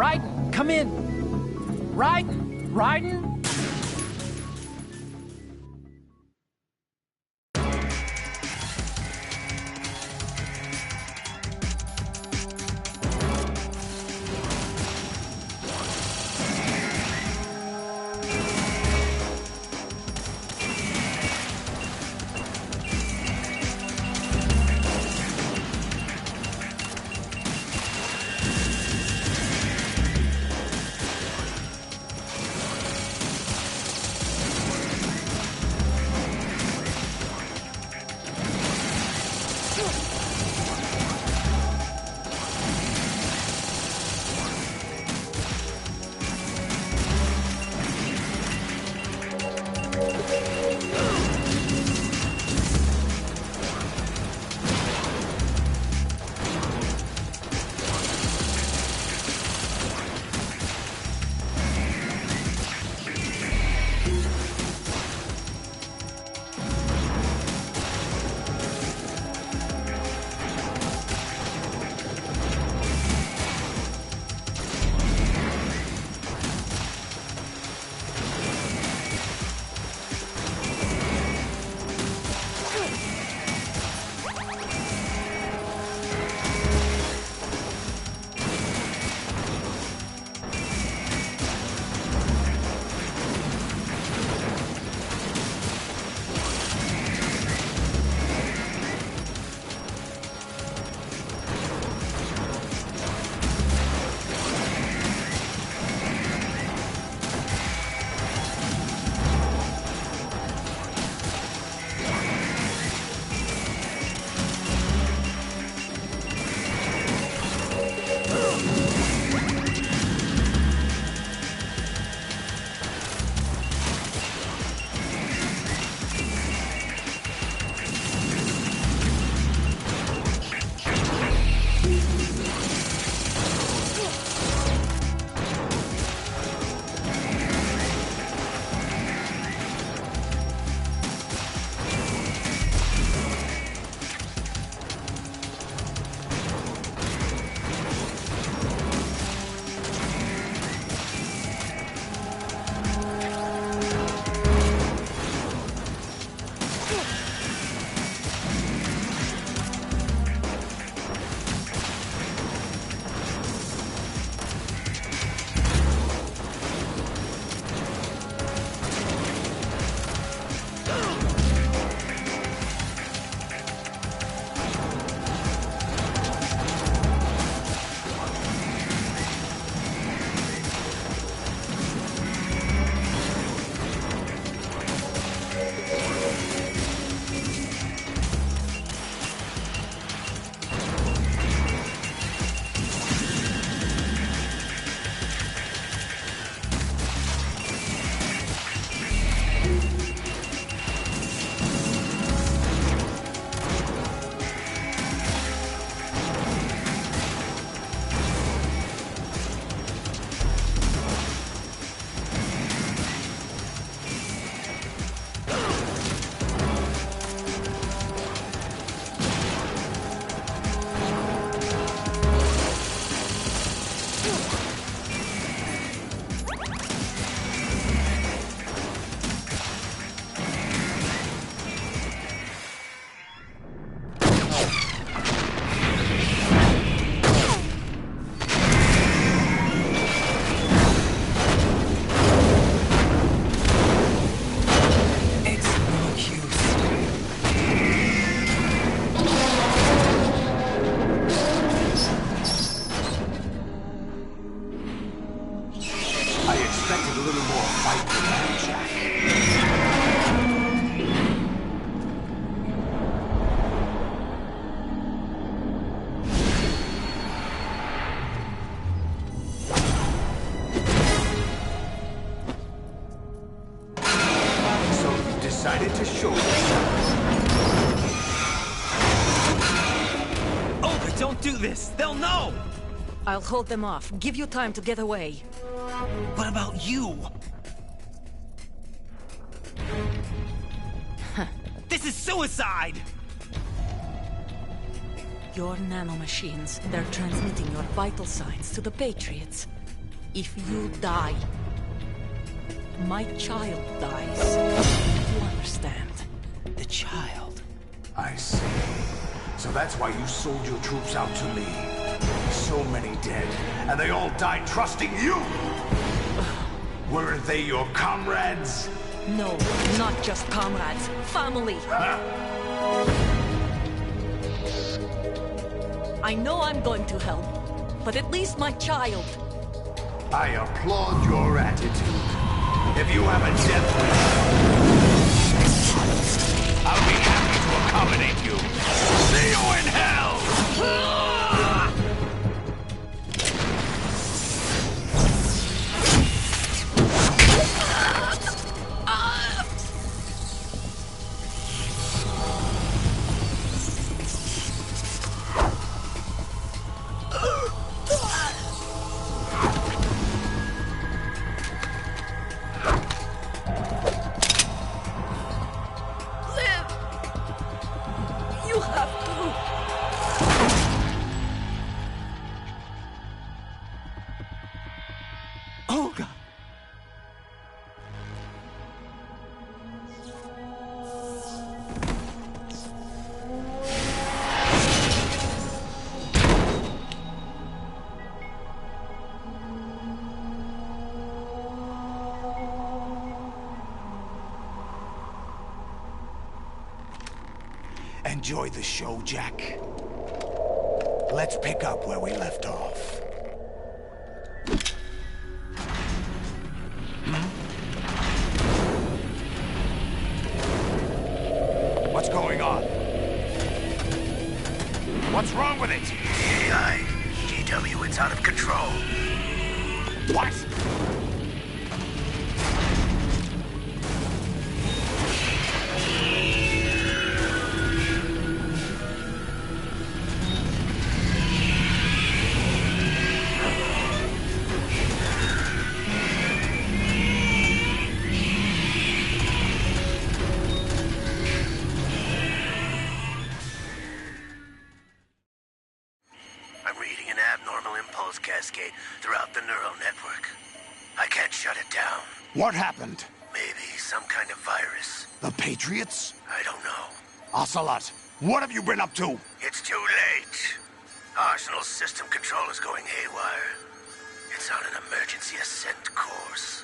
Raiden, come in. Raiden, Raiden. decided to show yourself. Olga, don't do this! They'll know! I'll hold them off. Give you time to get away. What about you? This is suicide! Your nanomachines, they're transmitting your vital signs to the Patriots. If you die, my child dies. You understand? The child? I see. So that's why you sold your troops out to me. So many dead, and they all died trusting you! Weren't they your comrades? No, not just comrades. Family. I know I'm going to hell, but at least my child. I applaud your attitude. If you have a death wish, I'll be happy to accommodate you. See you in hell! Enjoy the show, Jack. Let's pick up where we left off. What's going on? What's wrong with it? AI, GW, it's out of control. What? Cascade throughout the neural network. I can't shut it down. What happened? Maybe some kind of virus. The Patriots? I don't know. Ocelot, what have you been up to? It's too late. Arsenal's system control is going haywire. It's on an emergency ascent course.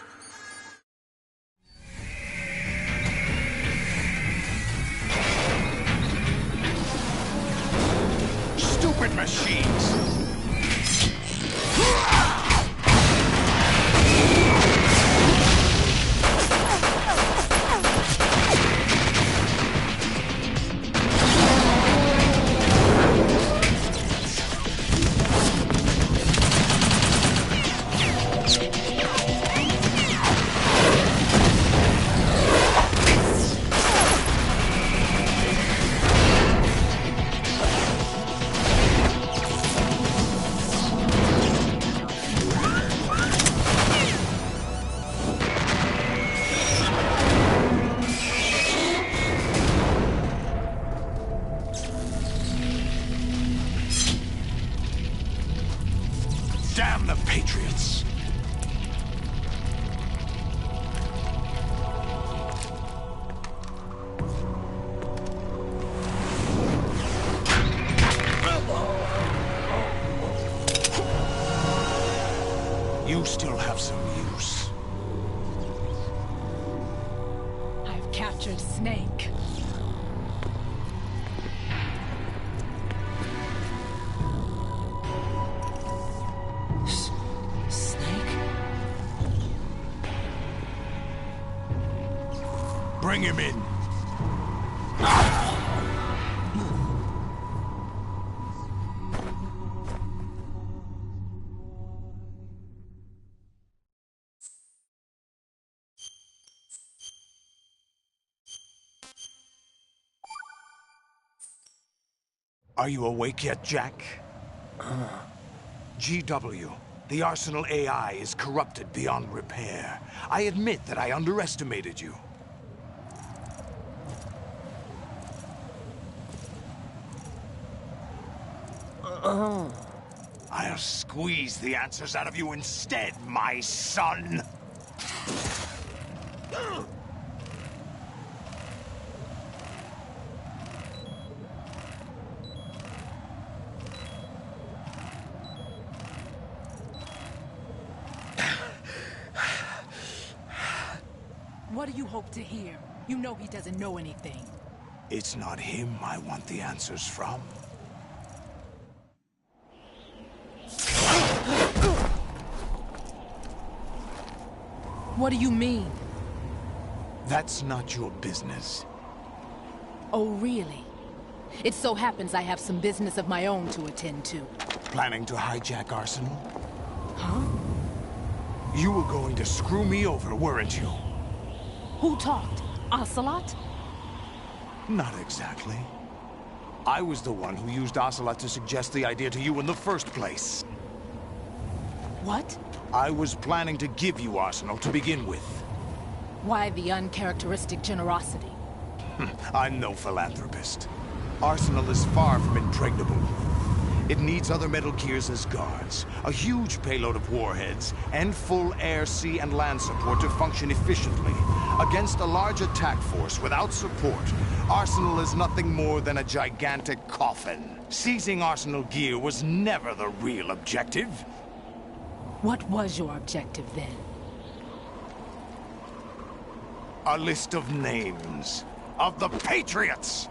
Stupid machines! Damn the Patriots! You still have some use. I've captured Snake. Bring him in. Are you awake yet, Jack? GW, the Arsenal AI is corrupted beyond repair. I admit that I underestimated you. I'll squeeze the answers out of you instead, my son! What do you hope to hear? You know he doesn't know anything. It's not him I want the answers from. What do you mean? That's not your business. Oh, really? It so happens I have some business of my own to attend to. Planning to hijack Arsenal? Huh? You were going to screw me over, weren't you? Who talked? Ocelot? Not exactly. I was the one who used Ocelot to suggest the idea to you in the first place. What? I was planning to give you Arsenal to begin with. Why the uncharacteristic generosity? I'm no philanthropist. Arsenal is far from impregnable. It needs other Metal Gears as guards, a huge payload of warheads, and full air, sea, and land support to function efficiently. Against a large attack force without support, Arsenal is nothing more than a gigantic coffin. Seizing Arsenal gear was never the real objective. What was your objective then? A list of names of the Patriots!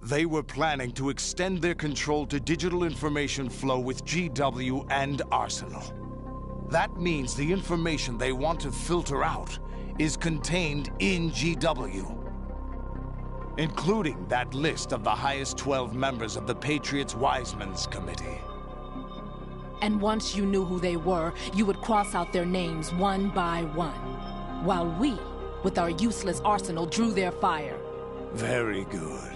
They were planning to extend their control to digital information flow with GW and Arsenal. That means the information they want to filter out is contained in GW, including that list of the highest 12 members of the Patriots Wiseman's Committee. And once you knew who they were, you would cross out their names one by one, while we, with our useless arsenal, drew their fire. Very good.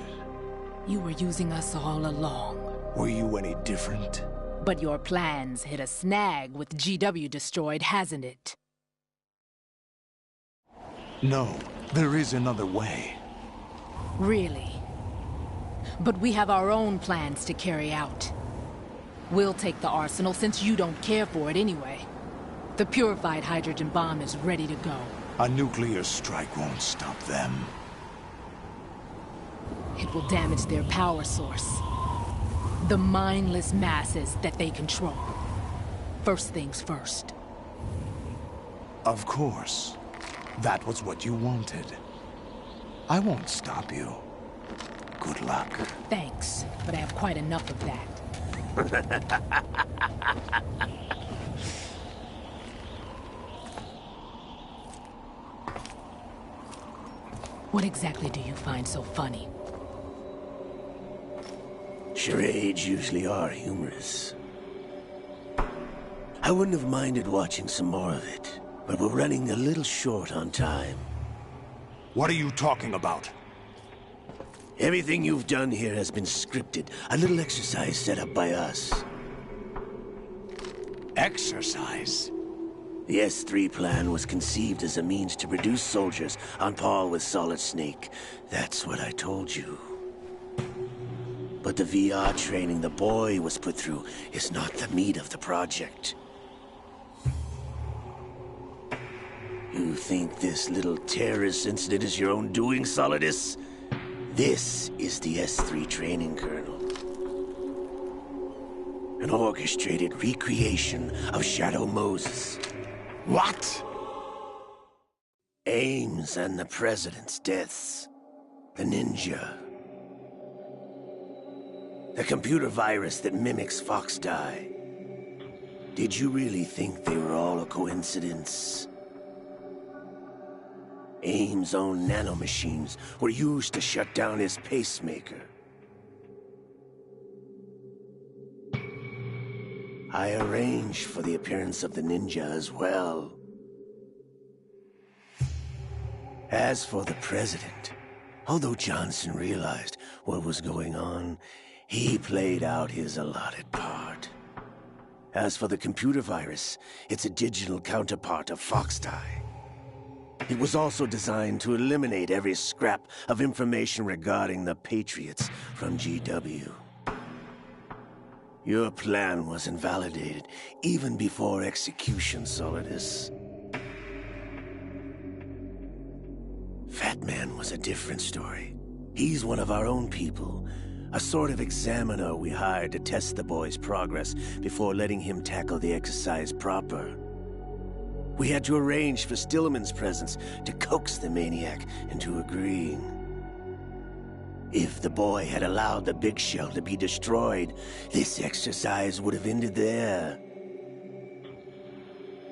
You were using us all along. Were you any different? But your plans hit a snag with GW destroyed, hasn't it? No, there is another way. Really? But we have our own plans to carry out. We'll take the arsenal since you don't care for it anyway. The purified hydrogen bomb is ready to go. A nuclear strike won't stop them. It will damage their power source. The mindless masses that they control. First things first. Of course. That was what you wanted. I won't stop you. Good luck. Thanks, but I have quite enough of that. What exactly do you find so funny? Charades usually are humorous. I wouldn't have minded watching some more of it, but we're running a little short on time. What are you talking about? Everything you've done here has been scripted. A little exercise set up by us. Exercise? The S3 plan was conceived as a means to produce soldiers on par with Solid Snake. That's what I told you. But the VR training the boy was put through is not the meat of the project. You think this little terrorist incident is your own doing, Solidus? This is the S3 training kernel. An orchestrated recreation of Shadow Moses. What? Ames and the President's deaths. The ninja. The computer virus that mimics Foxdie. Did you really think they were all a coincidence? Ames' own nanomachines were used to shut down his pacemaker. I arranged for the appearance of the ninja as well. As for the President, although Johnson realized what was going on, he played out his allotted part. As for the computer virus, it's a digital counterpart of Foxdie. It was also designed to eliminate every scrap of information regarding the Patriots from GW. Your plan was invalidated even before execution, Solidus. Fat Man was a different story. He's one of our own people. A sort of examiner we hired to test the boy's progress before letting him tackle the exercise proper. We had to arrange for Stillman's presence to coax the maniac into agreeing. If the boy had allowed the big shell to be destroyed, this exercise would have ended there.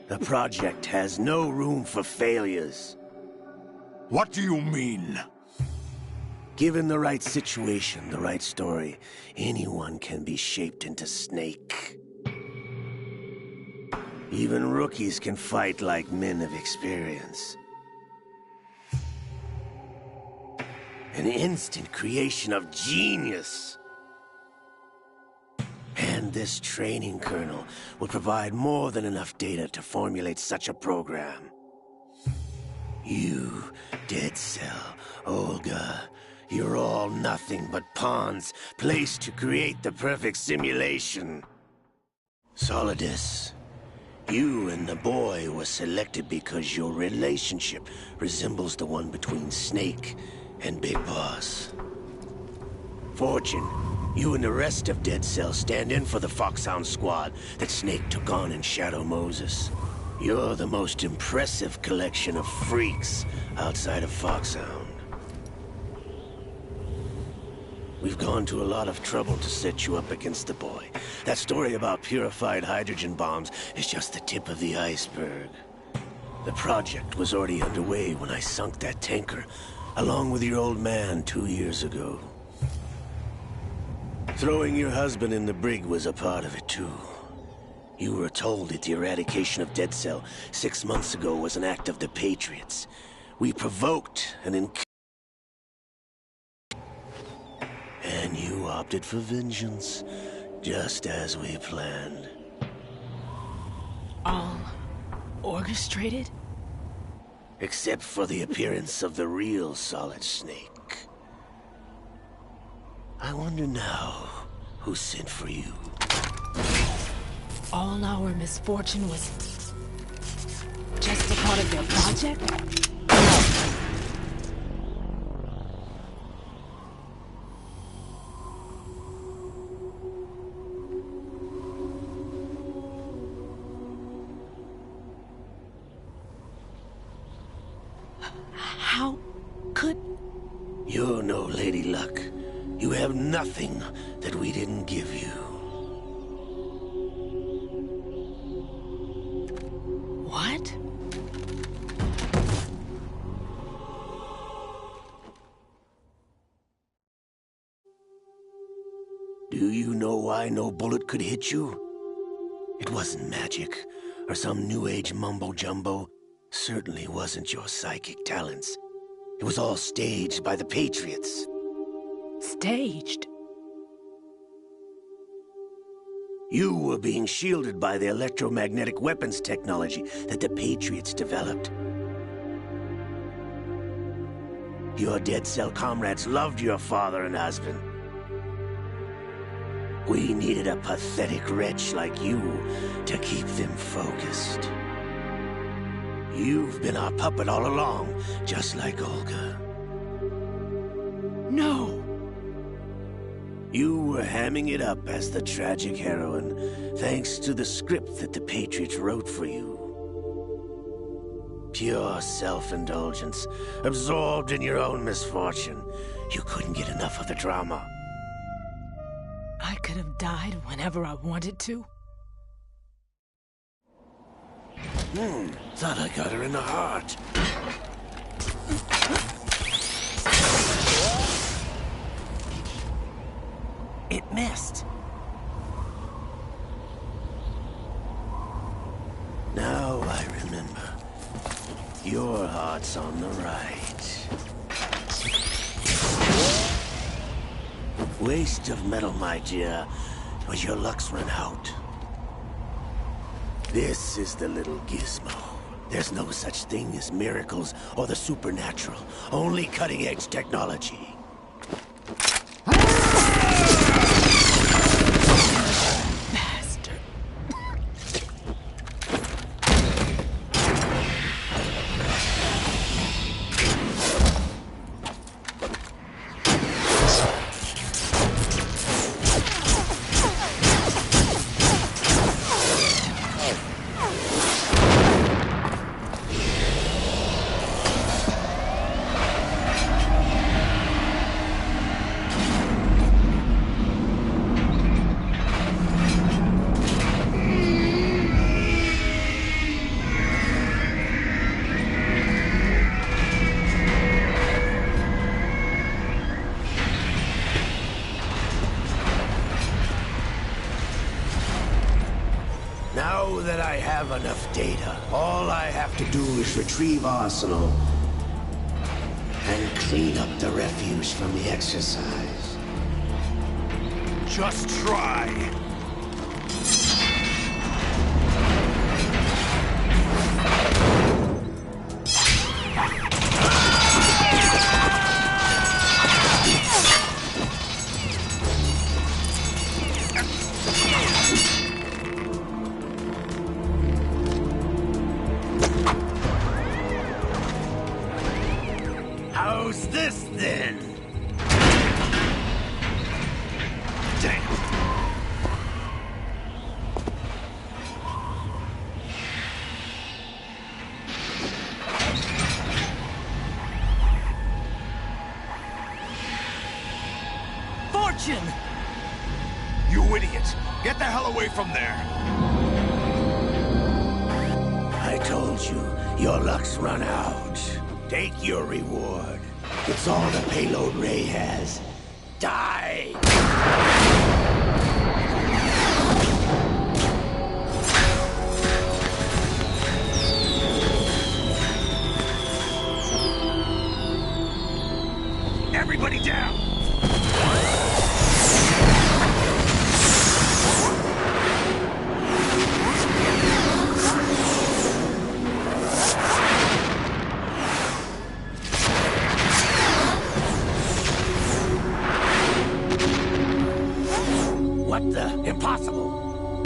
The project has no room for failures. What do you mean? Given the right situation, the right story, anyone can be shaped into Snake. Even rookies can fight like men of experience. An instant creation of genius. And this training kernel will provide more than enough data to formulate such a program. You, Dead Cell, Olga, you're all nothing but pawns placed to create the perfect simulation. Solidus, you and the boy were selected because your relationship resembles the one between Snake and Big Boss. Fortune, you and the rest of Dead Cell stand in for the Foxhound squad that Snake took on in Shadow Moses. You're the most impressive collection of freaks outside of Foxhound. We've gone to a lot of trouble to set you up against the boy. That story about purified hydrogen bombs is just the tip of the iceberg. The project was already underway when I sunk that tanker, along with your old man 2 years ago. Throwing your husband in the brig was a part of it too. You were told that the eradication of Dead Cell 6 months ago was an act of the Patriots. We provoked an and you opted for vengeance, just as we planned. All orchestrated? Except for the appearance of the real Solid Snake. I wonder now who sent for you. All our misfortune was just a part of their project? How could... You're no Lady Luck. You have nothing that we didn't give you. What? Do you know why no bullet could hit you? It wasn't magic, or some new age mumbo-jumbo. Certainly wasn't your psychic talents. It was all staged by the Patriots. Staged? You were being shielded by the electromagnetic weapons technology that the Patriots developed. Your Dead Cell comrades loved your father and husband. We needed a pathetic wretch like you to keep them focused. You've been our puppet all along, just like Olga. No! You were hamming it up as the tragic heroine, thanks to the script that the Patriots wrote for you. Pure self-indulgence, absorbed in your own misfortune. You couldn't get enough of the drama. I could have died whenever I wanted to. Thought I got her in the heart. It missed. Now I remember. Your heart's on the right. Waste of metal, my dear, but your luck's run out. This is the little gizmo. There's no such thing as miracles or the supernatural. Only cutting-edge technology. know that I have enough data. All I have to do is retrieve Arsenal and clean up the refuse from the exercise. Just try. How's this then? Fortune! You idiot! Get the hell away from there! I told you, your luck's run out. Take your reward. It's all the payload Ray has. Die! Everybody down! What the? Impossible!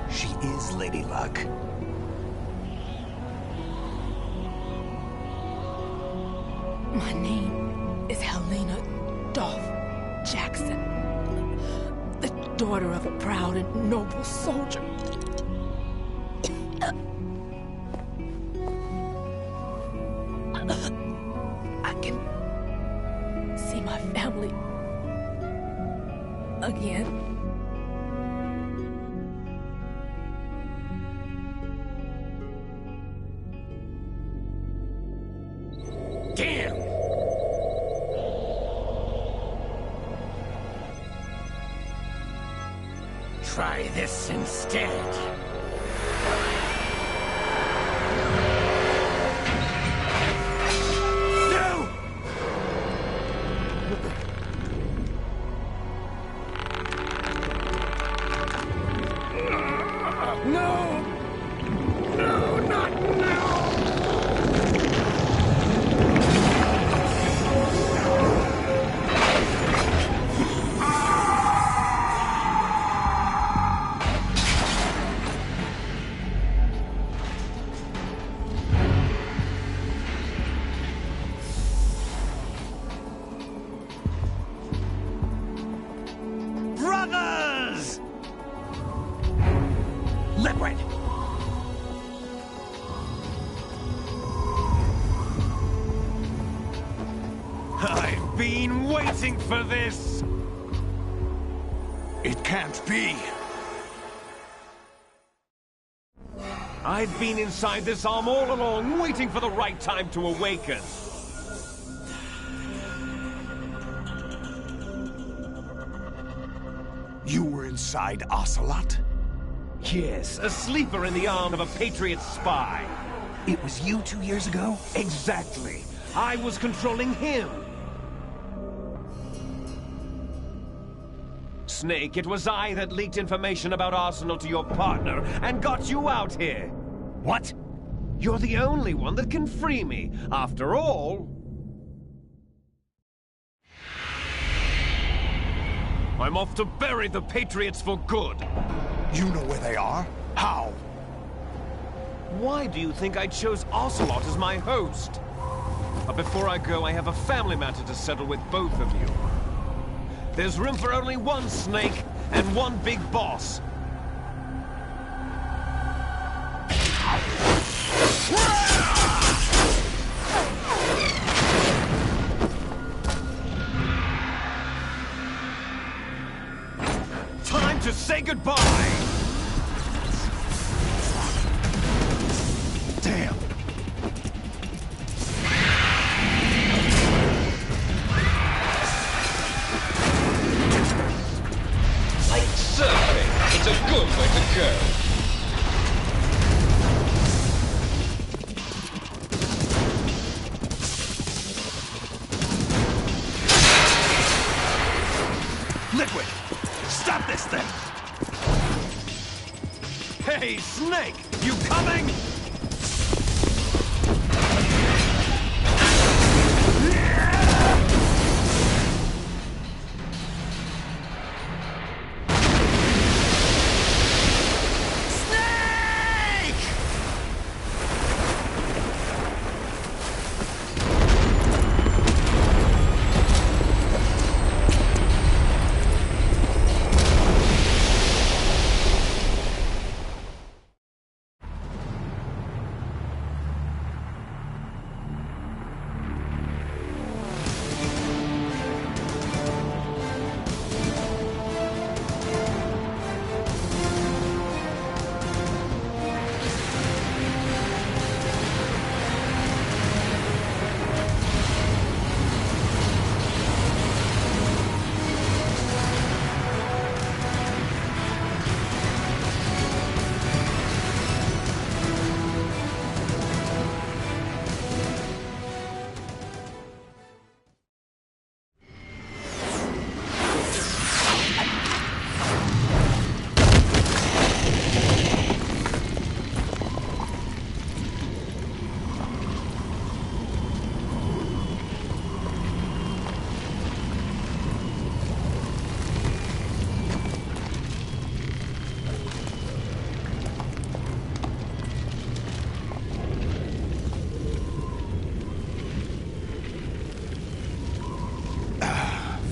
She is Lady Luck. My name is Helena Dolph Jackson, the daughter of a proud and noble soldier. I can see my family again. Damn! Try this instead. No! No! No, not now! Brothers! Liquid! I've been waiting for this! It can't be. I've been inside this arm all along, waiting for the right time to awaken. You were inside Ocelot? Yes, a sleeper in the arm of a Patriot spy. It was you 2 years ago? Exactly. I was controlling him. Snake, it was I that leaked information about Arsenal to your partner and got you out here. What? You're the only one that can free me. After all... I'm off to bury the Patriots for good. You know where they are? How? Why do you think I chose Ocelot as my host? But before I go, I have a family matter to settle with both of you. There's room for only one Snake and one big boss. Time to say goodbye! Damn! Like surfing, it's a good way to go. Liquid! Stop this thing! Hey, Snake! You coming?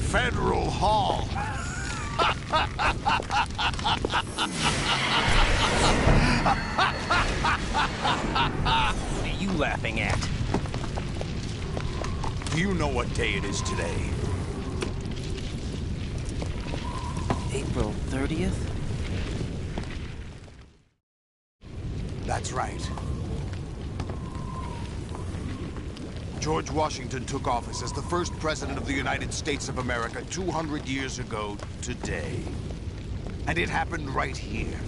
Federal Hall. What are you laughing at? Do you know what day it is today? April 30th? That's right. George Washington took office as the first president of the United States of America 200 years ago today. And it happened right here.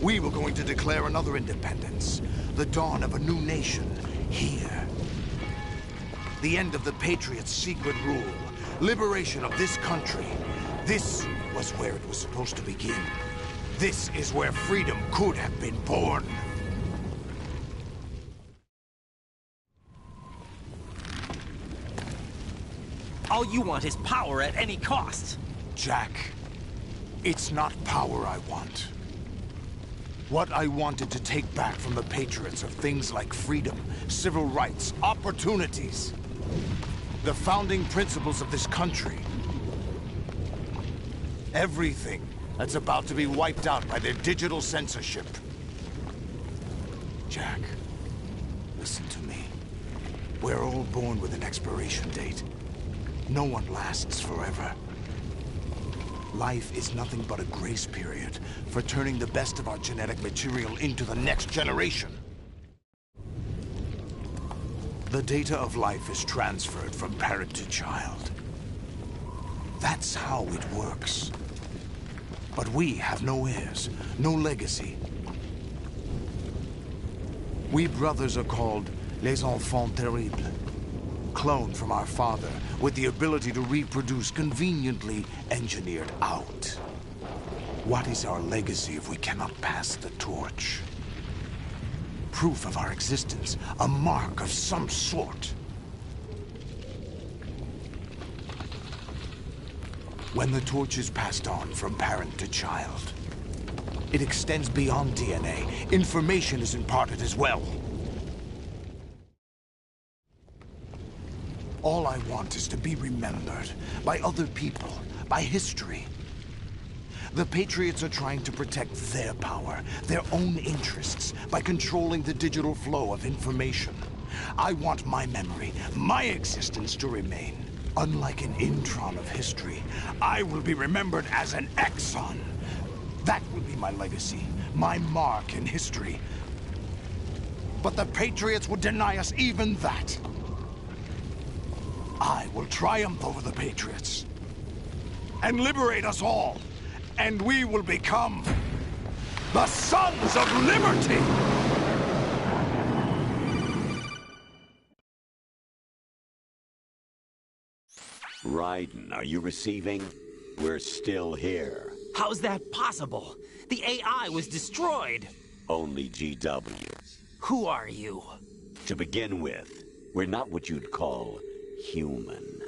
We were going to declare another independence, the dawn of a new nation, here. The end of the Patriots' secret rule, liberation of this country. This was where it was supposed to begin. This is where freedom could have been born. All you want is power at any cost. Jack, it's not power I want. What I wanted to take back from the Patriots are things like freedom, civil rights, opportunities. The founding principles of this country. Everything that's about to be wiped out by their digital censorship. Jack, listen to me. We're all born with an expiration date. No one lasts forever. Life is nothing but a grace period for turning the best of our genetic material into the next generation. The data of life is transferred from parent to child. That's how it works. But we have no heirs, no legacy. We brothers are called les enfants terribles. Cloned from our father, with the ability to reproduce conveniently engineered out. What is our legacy if we cannot pass the torch? Proof of our existence, a mark of some sort. When the torch is passed on from parent to child, it extends beyond DNA. Information is imparted as well. All I want is to be remembered by other people, by history. The Patriots are trying to protect their power, their own interests, by controlling the digital flow of information. I want my memory, my existence to remain. Unlike an intron of history, I will be remembered as an exon. That will be my legacy, my mark in history. but the Patriots would deny us even that. I will triumph over the Patriots and liberate us all, and we will become the Sons of Liberty! Raiden, are you receiving? We're still here. How's that possible? The AI was destroyed. Only GW. Who are you? To begin with, we're not what you'd call human.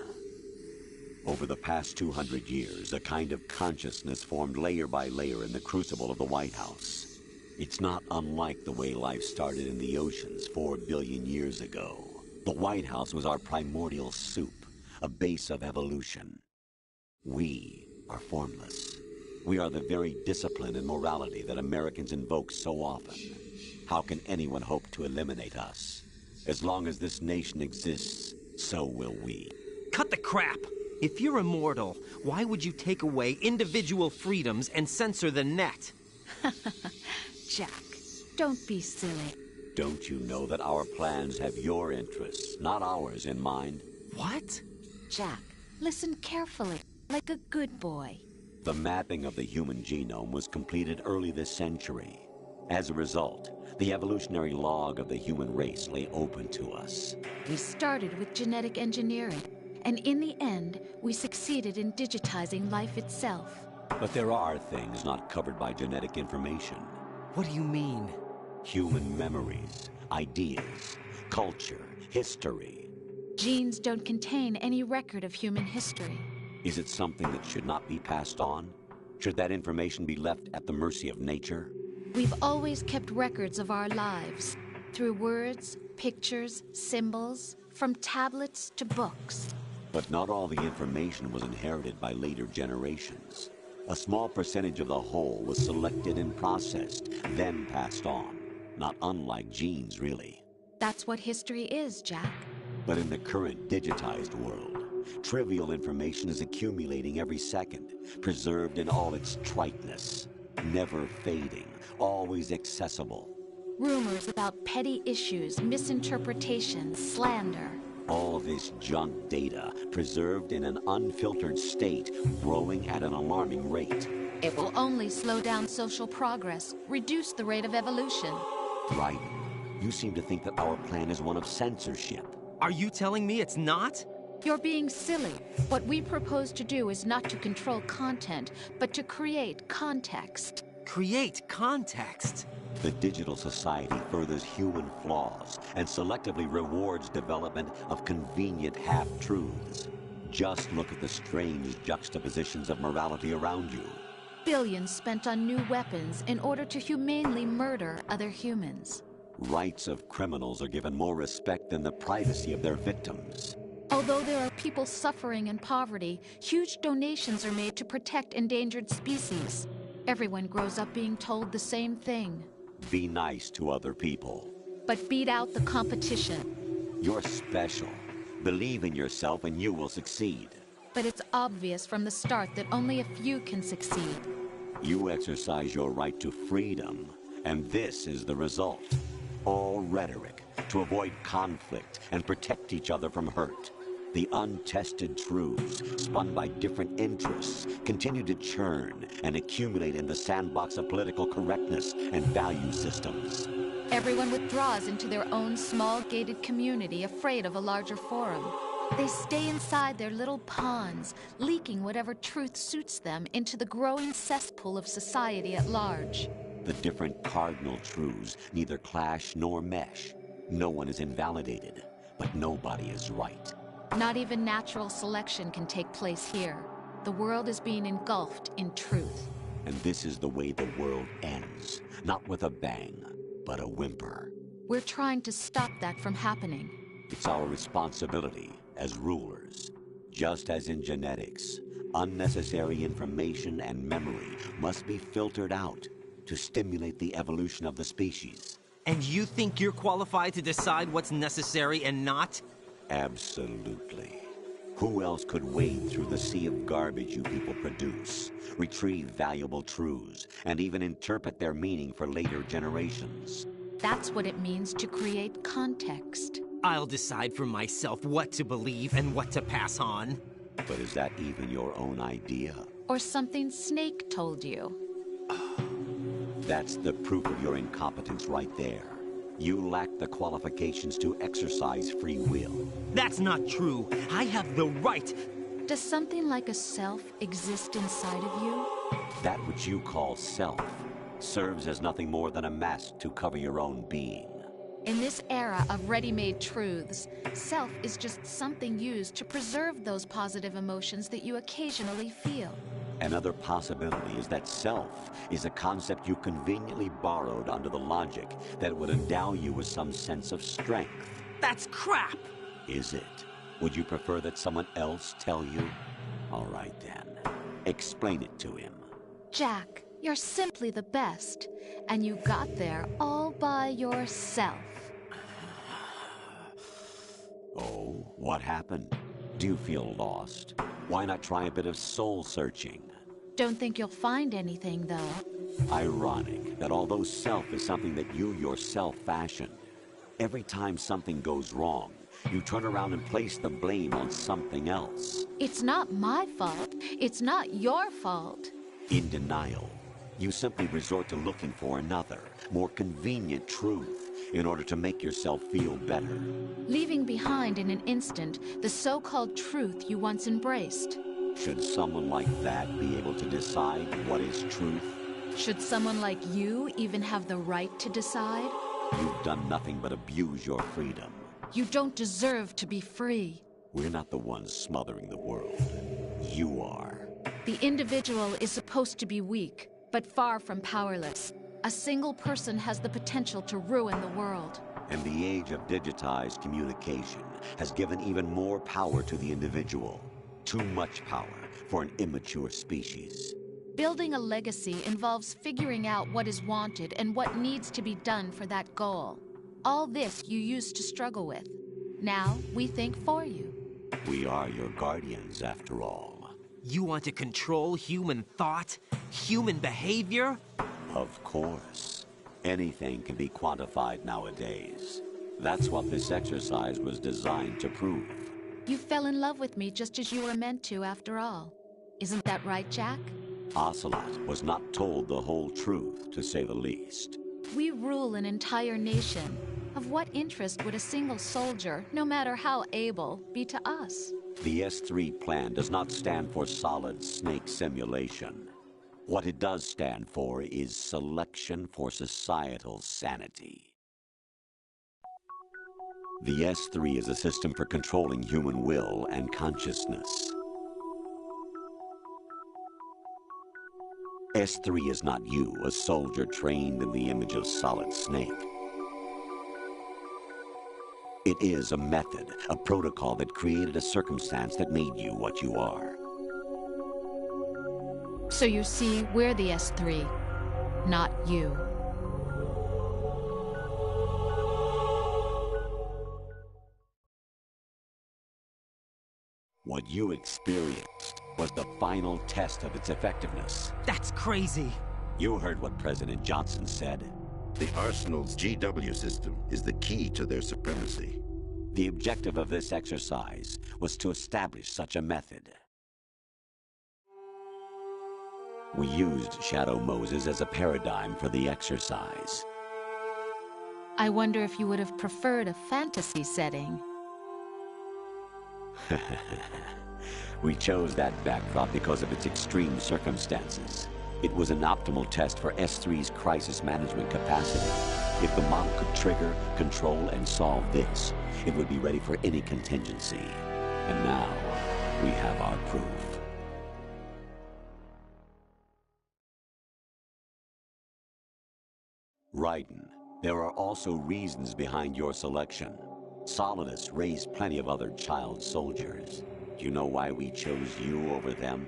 Over the past 200 years, a kind of consciousness formed layer by layer in the crucible of the White House. It's not unlike the way life started in the oceans 4 billion years ago. The White House was our primordial soup, a base of evolution. We are formless. We are the very discipline and morality that Americans invoke so often. How can anyone hope to eliminate us? As long as this nation exists, so will we. Cut the crap! If you're immortal, why would you take away individual freedoms and censor the net? Jack, don't be silly. Don't you know that our plans have your interests, not ours, in mind? What? Jack, listen carefully, like a good boy. The mapping of the human genome was completed early this century. As a result, the evolutionary log of the human race lay open to us. We started with genetic engineering, and in the end, we succeeded in digitizing life itself. But there are things not covered by genetic information. What do you mean? Human memories, ideas, culture, history. Genes don't contain any record of human history. Is it something that should not be passed on? Should that information be left at the mercy of nature? We've always kept records of our lives, through words, pictures, symbols, from tablets to books. But not all the information was inherited by later generations. A small percentage of the whole was selected and processed, then passed on. Not unlike genes, really. That's what history is, Jack. But in the current digitized world, trivial information is accumulating every second, preserved in all its triteness, never fading, always accessible. Rumors about petty issues, misinterpretations, slander. All this junk data, preserved in an unfiltered state, growing at an alarming rate. It will only slow down social progress, reduce the rate of evolution. Right. You seem to think that our plan is one of censorship. Are you telling me it's not? You're being silly. What we propose to do is not to control content, but to create context. Create context? The digital society furthers human flaws and selectively rewards development of convenient half-truths. Just look at the strange juxtapositions of morality around you. Billions spent on new weapons in order to humanely murder other humans. Rights of criminals are given more respect than the privacy of their victims. Although there are people suffering in poverty, huge donations are made to protect endangered species. Everyone grows up being told the same thing. Be nice to other people. But beat out the competition. You're special. Believe in yourself and you will succeed. But it's obvious from the start that only a few can succeed. You exercise your right to freedom, and this is the result. All rhetoric to avoid conflict and protect each other from hurt. The untested truths, spun by different interests, continue to churn and accumulate in the sandbox of political correctness and value systems. Everyone withdraws into their own small gated community, afraid of a larger forum. They stay inside their little ponds, leaking whatever truth suits them into the growing cesspool of society at large. The different cardinal truths neither clash nor mesh. No one is invalidated, but nobody is right. Not even natural selection can take place here. The world is being engulfed in truth. And this is the way the world ends. Not with a bang, but a whimper. We're trying to stop that from happening. It's our responsibility as rulers. Just as in genetics, unnecessary information and memory must be filtered out to stimulate the evolution of the species. And you think you're qualified to decide what's necessary and not? Absolutely. Who else could wade through the sea of garbage you people produce, retrieve valuable truths, and even interpret their meaning for later generations? That's what it means to create context. I'll decide for myself what to believe and what to pass on. But is that even your own idea? Or something Snake told you? That's the proof of your incompetence right there. You lack the qualifications to exercise free will. That's not true. I have the right. Does something like a self exist inside of you? That which you call self serves as nothing more than a mask to cover your own being. In this era of ready-made truths, self is just something used to preserve those positive emotions that you occasionally feel. Another possibility is that self is a concept you conveniently borrowed under the logic that would endow you with some sense of strength. That's crap! Is it? Would you prefer that someone else tell you? All right then. Explain it to him. Jack, you're simply the best, and you got there all by yourself. Oh, what happened? Do you feel lost? Why not try a bit of soul-searching? Don't think you'll find anything, though. Ironic that although self is something that you yourself fashioned, every time something goes wrong, you turn around and place the blame on something else. It's not my fault. It's not your fault. In denial, you simply resort to looking for another, more convenient truth in order to make yourself feel better. Leaving behind in an instant the so-called truth you once embraced. Should someone like that be able to decide what is truth? Should someone like you even have the right to decide? You've done nothing but abuse your freedom. You don't deserve to be free. We're not the ones smothering the world. You are. The individual is supposed to be weak, but far from powerless. A single person has the potential to ruin the world. And the age of digitized communication has given even more power to the individual. Too much power for an immature species. Building a legacy involves figuring out what is wanted and what needs to be done for that goal. All this you used to struggle with. Now we think for you. We are your guardians, after all. You want to control human thought? Human behavior? Of course. Anything can be quantified nowadays. That's what this exercise was designed to prove. You fell in love with me just as you were meant to, after all. Isn't that right, Jack? Ocelot was not told the whole truth, to say the least. We rule an entire nation. Of what interest would a single soldier, no matter how able, be to us? The S3 plan does not stand for Solid Snake Simulation. What it does stand for is selection for societal sanity. The S3 is a system for controlling human will and consciousness. S3 is not you, a soldier trained in the image of Solid Snake. It is a method, a protocol that created a circumstance that made you what you are. So you see, we're the S3, not you. What you experienced was the final test of its effectiveness. That's crazy. You heard what President Johnson said. The Arsenal's GW system is the key to their supremacy. The objective of this exercise was to establish such a method. We used Shadow Moses as a paradigm for the exercise. I wonder if you would have preferred a fantasy setting. We chose that backdrop because of its extreme circumstances. It was an optimal test for S3's crisis management capacity. If the model could trigger, control, and solve this, it would be ready for any contingency. And now, we have our proof. Raiden, there are also reasons behind your selection. Solidus raised plenty of other child soldiers. Do you know why we chose you over them?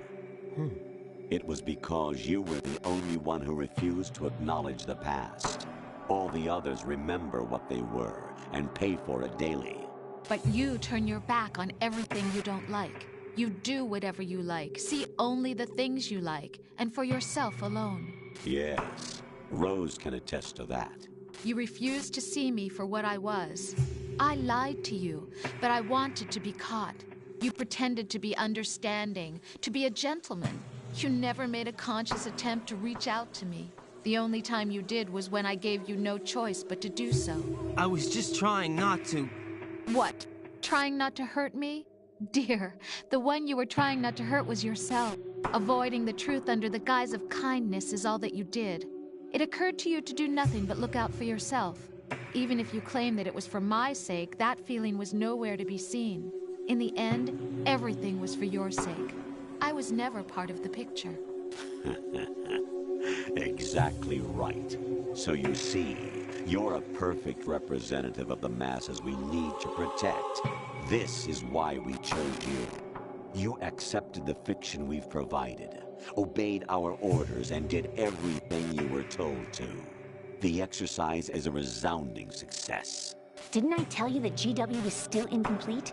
It was because you were the only one who refused to acknowledge the past. All the others remember what they were and pay for it daily. But you turn your back on everything you don't like. You do whatever you like, see only the things you like, and for yourself alone. Yes, Rose can attest to that. You refused to see me for what I was. I lied to you, but I wanted to be caught. You pretended to be understanding, to be a gentleman. You never made a conscious attempt to reach out to me. The only time you did was when I gave you no choice but to do so. I was just trying not to... What? Trying not to hurt me? Dear, the one you were trying not to hurt was yourself. Avoiding the truth under the guise of kindness is all that you did. It occurred to you to do nothing but look out for yourself. Even if you claim that it was for my sake, that feeling was nowhere to be seen. In the end, everything was for your sake. I was never part of the picture. Exactly right. So you see, you're a perfect representative of the masses we need to protect. This is why we chose you. You accepted the fiction we've provided, obeyed our orders, and did everything you were told to. The exercise is a resounding success. Didn't I tell you that GW was still incomplete?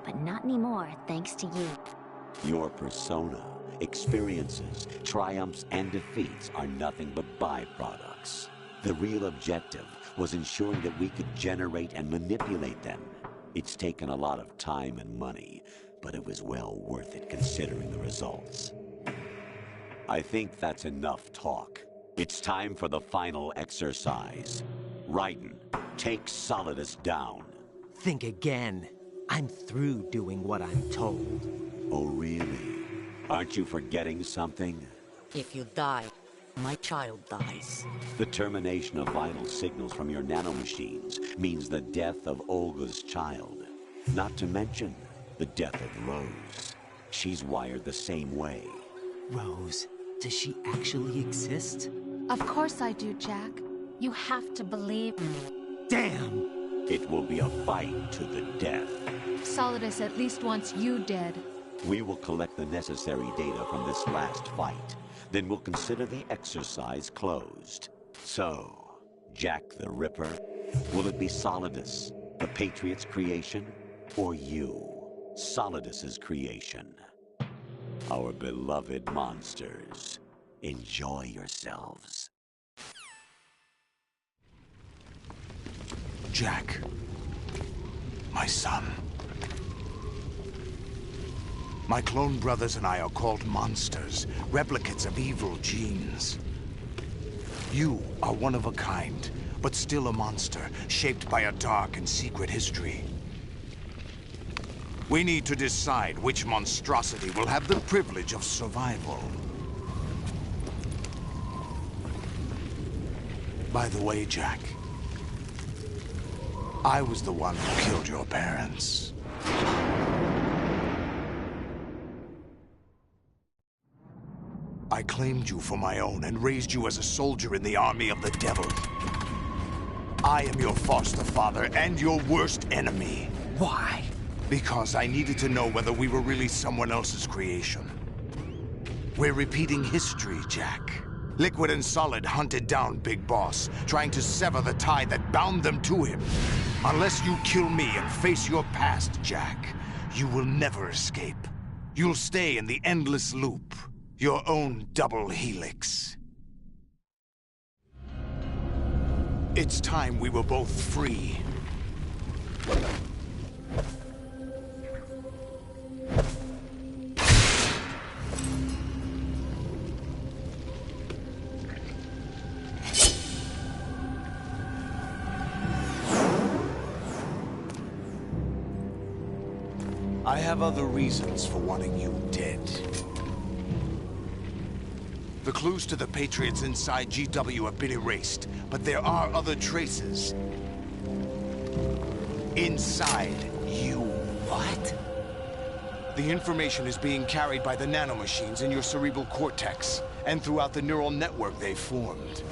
But not anymore, thanks to you. Your persona, experiences, triumphs, and defeats are nothing but byproducts. The real objective was ensuring that we could generate and manipulate them. It's taken a lot of time and money, but it was well worth it considering the results. I think that's enough talk. It's time for the final exercise. Raiden, take Solidus down. Think again. I'm through doing what I'm told. Oh, really? Aren't you forgetting something? If you die, my child dies. The termination of vital signals from your nanomachines means the death of Olga's child. Not to mention the death of Rose. She's wired the same way. Rose, does she actually exist? Of course I do, Jack. You have to believe me. Damn! It will be a fight to the death. Solidus at least wants you dead. We will collect the necessary data from this last fight. Then we'll consider the exercise closed. So, Jack the Ripper, will it be Solidus, the Patriot's creation, or you, Solidus's creation? Our beloved monsters, enjoy yourselves. Jack, my son. My clone brothers and I are called monsters, replicates of evil genes. You are one of a kind, but still a monster, shaped by a dark and secret history. We need to decide which monstrosity will have the privilege of survival. By the way, Jack, I was the one who killed your parents. I claimed you for my own and raised you as a soldier in the army of the devil. I am your foster father and your worst enemy. Why? Because I needed to know whether we were really someone else's creation. We're repeating history, Jack. Liquid and Solid hunted down Big Boss, trying to sever the tie that bound them to him. Unless you kill me and face your past, Jack, you will never escape. You'll stay in the endless loop. Your own double helix. It's time we were both free. I have other reasons for wanting you dead. The clues to the Patriots inside GW have been erased, but there are other traces. Inside you. What? The information is being carried by the nanomachines in your cerebral cortex, and throughout the neural network they've formed.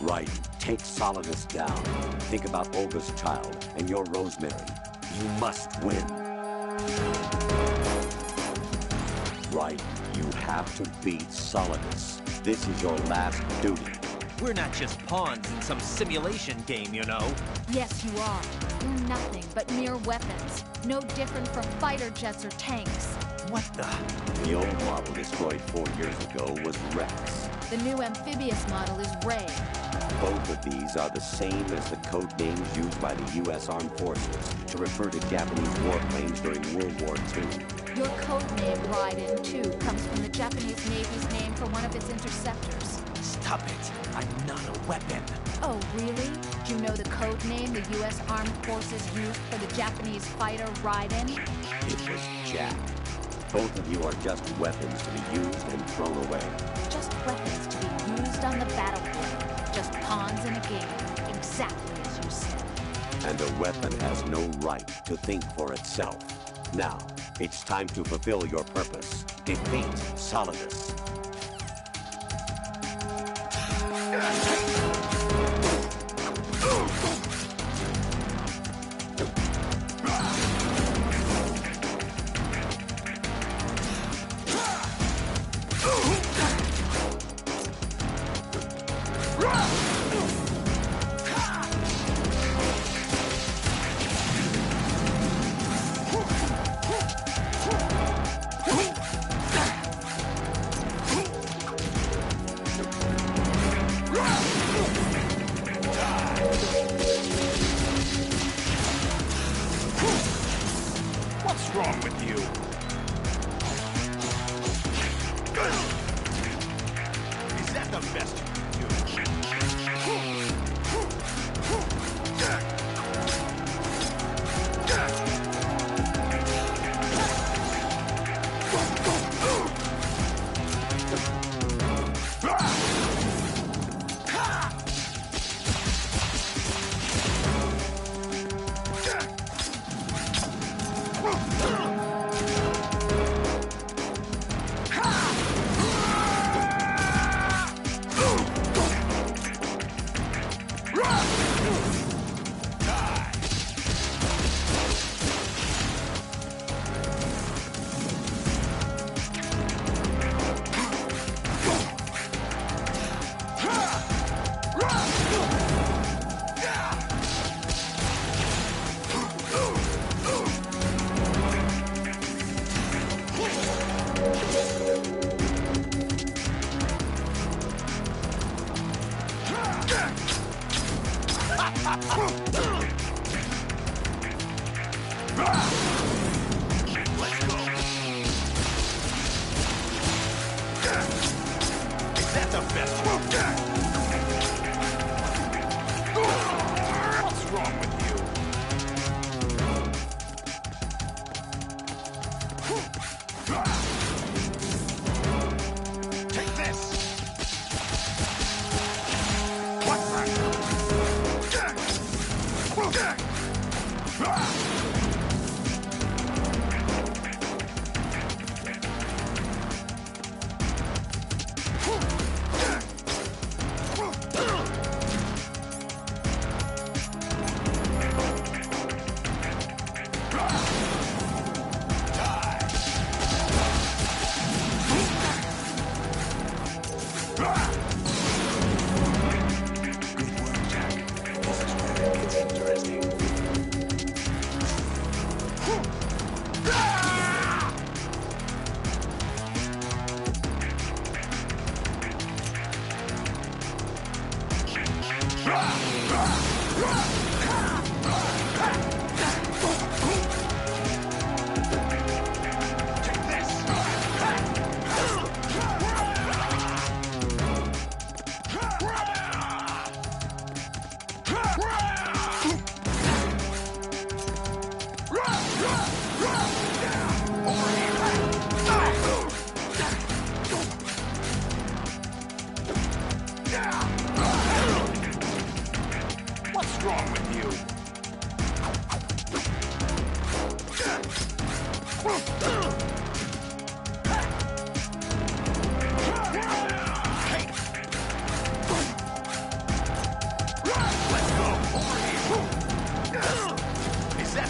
Right. Take Solidus down. Think about Olga's child and your Rosemary. You must win. right. You have to beat Solidus. This is your last duty. We're not just pawns in some simulation game, you know. Yes, you are. You're nothing but mere weapons. No different from fighter jets or tanks. What the? The old model destroyed 4 years ago was Rex. The new amphibious model is Ray. Both of these are the same as the code names used by the U.S. Armed Forces to refer to Japanese warplanes during World War II. Your code name, Raiden, too, comes from the Japanese Navy's name for one of its interceptors. Stop it. I'm not a weapon. Oh, really? Do you know the code name the U.S. Armed Forces used for the Japanese fighter Raiden? It was Jack. Both of you are just weapons to be used and thrown away. Just weapons to be used on the battlefield. Just pawns in a game, exactly as you said. And a weapon has no right to think for itself. Now, it's time to fulfill your purpose. Defeat Solidus. What's wrong with you? Is that the best you can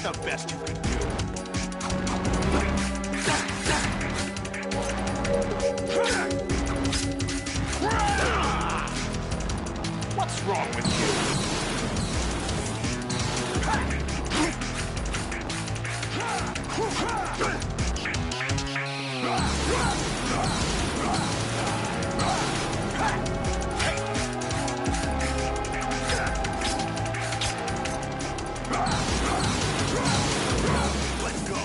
the best you can do. What's wrong with Let's go.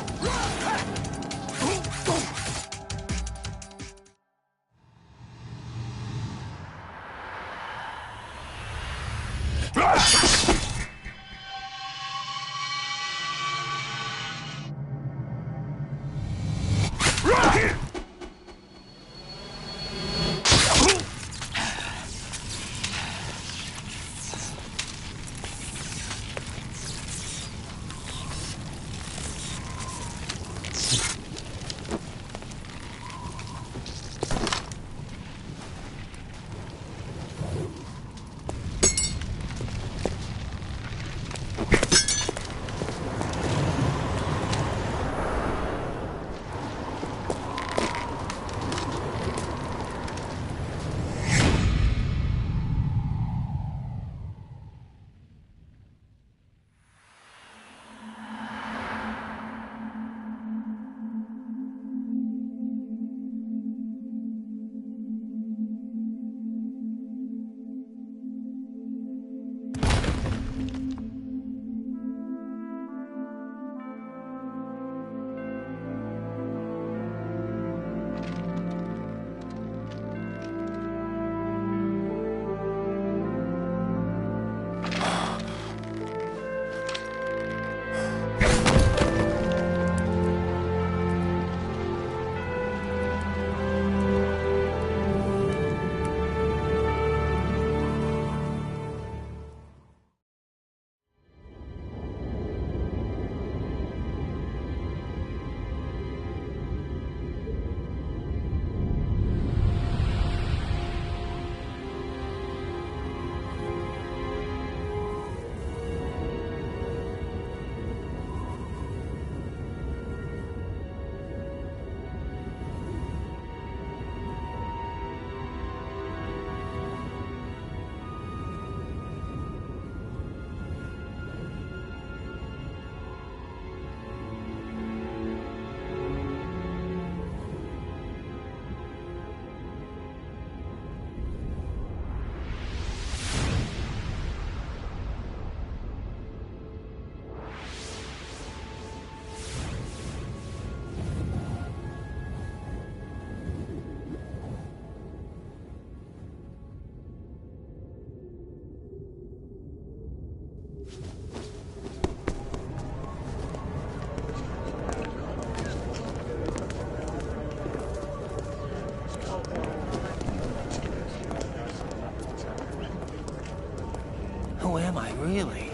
Who am I, really?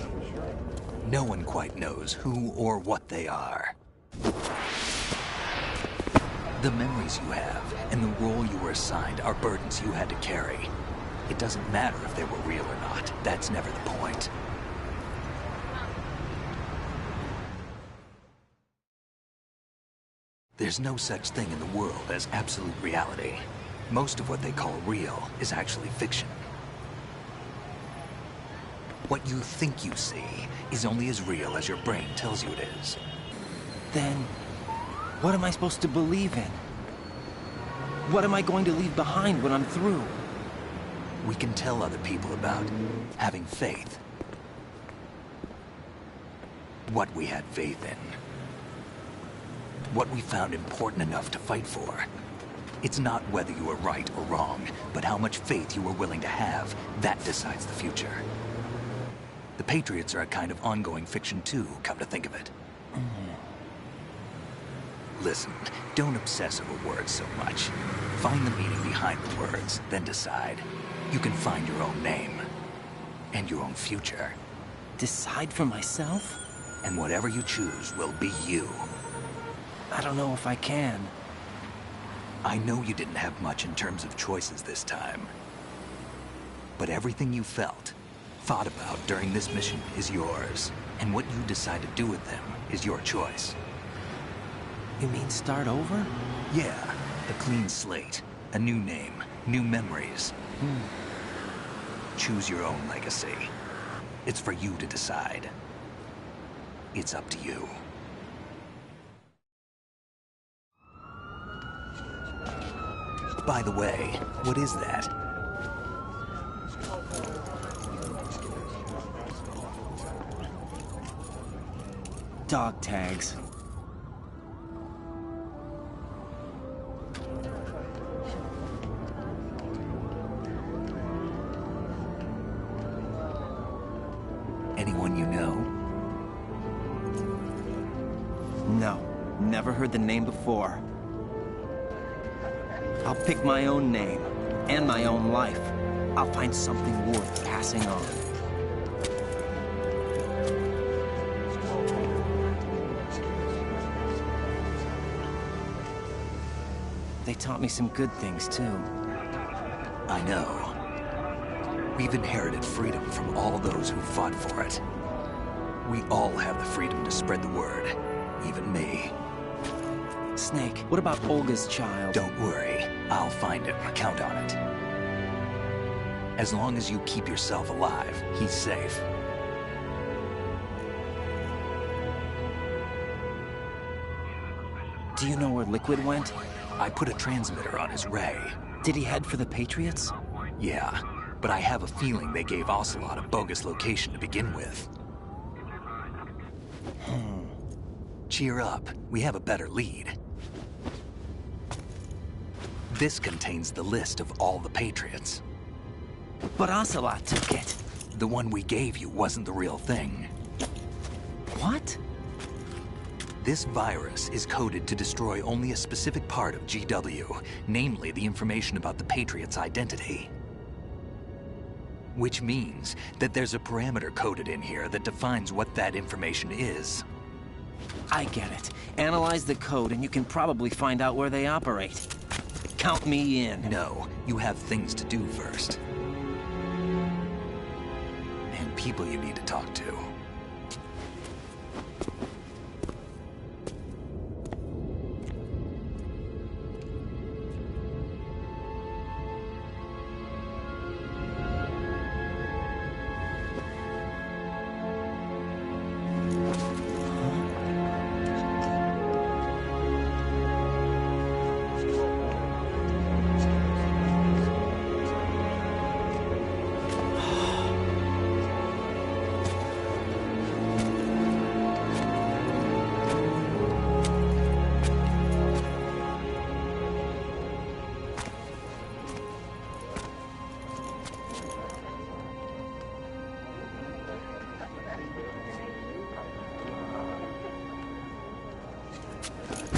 No one quite knows who or what they are. The memories you have and the role you were assigned are burdens you had to carry. It doesn't matter if they were real or not. That's never the point. There's no such thing in the world as absolute reality. Most of what they call real is actually fiction. What you think you see is only as real as your brain tells you it is. Then, what am I supposed to believe in? What am I going to leave behind when I'm through? We can tell other people about having faith. What we had faith in. What we found important enough to fight for. It's not whether you were right or wrong, but how much faith you were willing to have. That decides the future. The Patriots are a kind of ongoing fiction too, come to think of it. Listen, don't obsess over words so much. Find the meaning behind the words, then decide. You can find your own name. And your own future. Decide for myself? And whatever you choose will be you. I don't know if I can. I know you didn't have much in terms of choices this time. But everything you felt, thought about during this mission is yours. And what you decide to do with them is your choice. You mean start over? Yeah, a clean slate. A new name, new memories. Choose your own legacy. It's for you to decide. It's up to you. By the way, what is that? Dog tags. Anyone you know? No, never heard the name before. I'll pick my own name, and my own life. I'll find something worth passing on. They taught me some good things, too. I know. We've inherited freedom from all those who fought for it. We all have the freedom to spread the word, even me. Snake, what about Olga's child? Don't worry, I'll find him. Count on it. As long as you keep yourself alive, he's safe. Do you know where Liquid went? I put a transmitter on his ray. Did he head for the Patriots? Yeah, but I have a feeling they gave Ocelot a bogus location to begin with. Cheer up, we have a better lead. This contains the list of all the Patriots. But Ocelot took it. The one we gave you wasn't the real thing. What? This virus is coded to destroy only a specific part of GW, namely the information about the Patriots' identity. Which means that there's a parameter coded in here that defines what that information is. I get it. Analyze the code and you can probably find out where they operate. Count me in. No, you have things to do first. And people you need to talk to.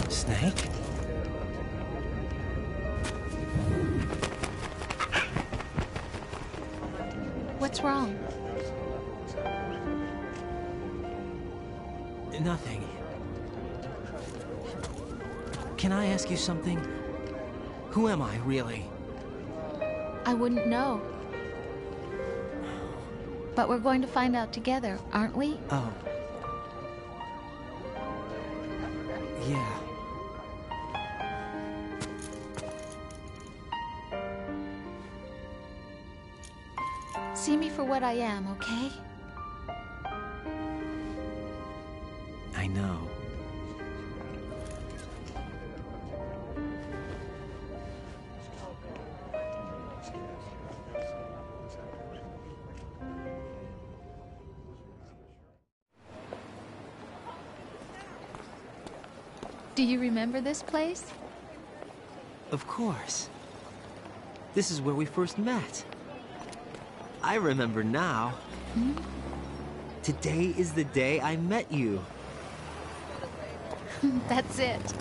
Snake? What's wrong? Nothing. Can I ask you something? Who am I, really? I wouldn't know. But we're going to find out together, aren't we? Oh. Yeah. See me for what I am, okay? I know. Do you remember this place? Of course. This is where we first met. I remember now. Hmm? Today is the day I met you. That's it.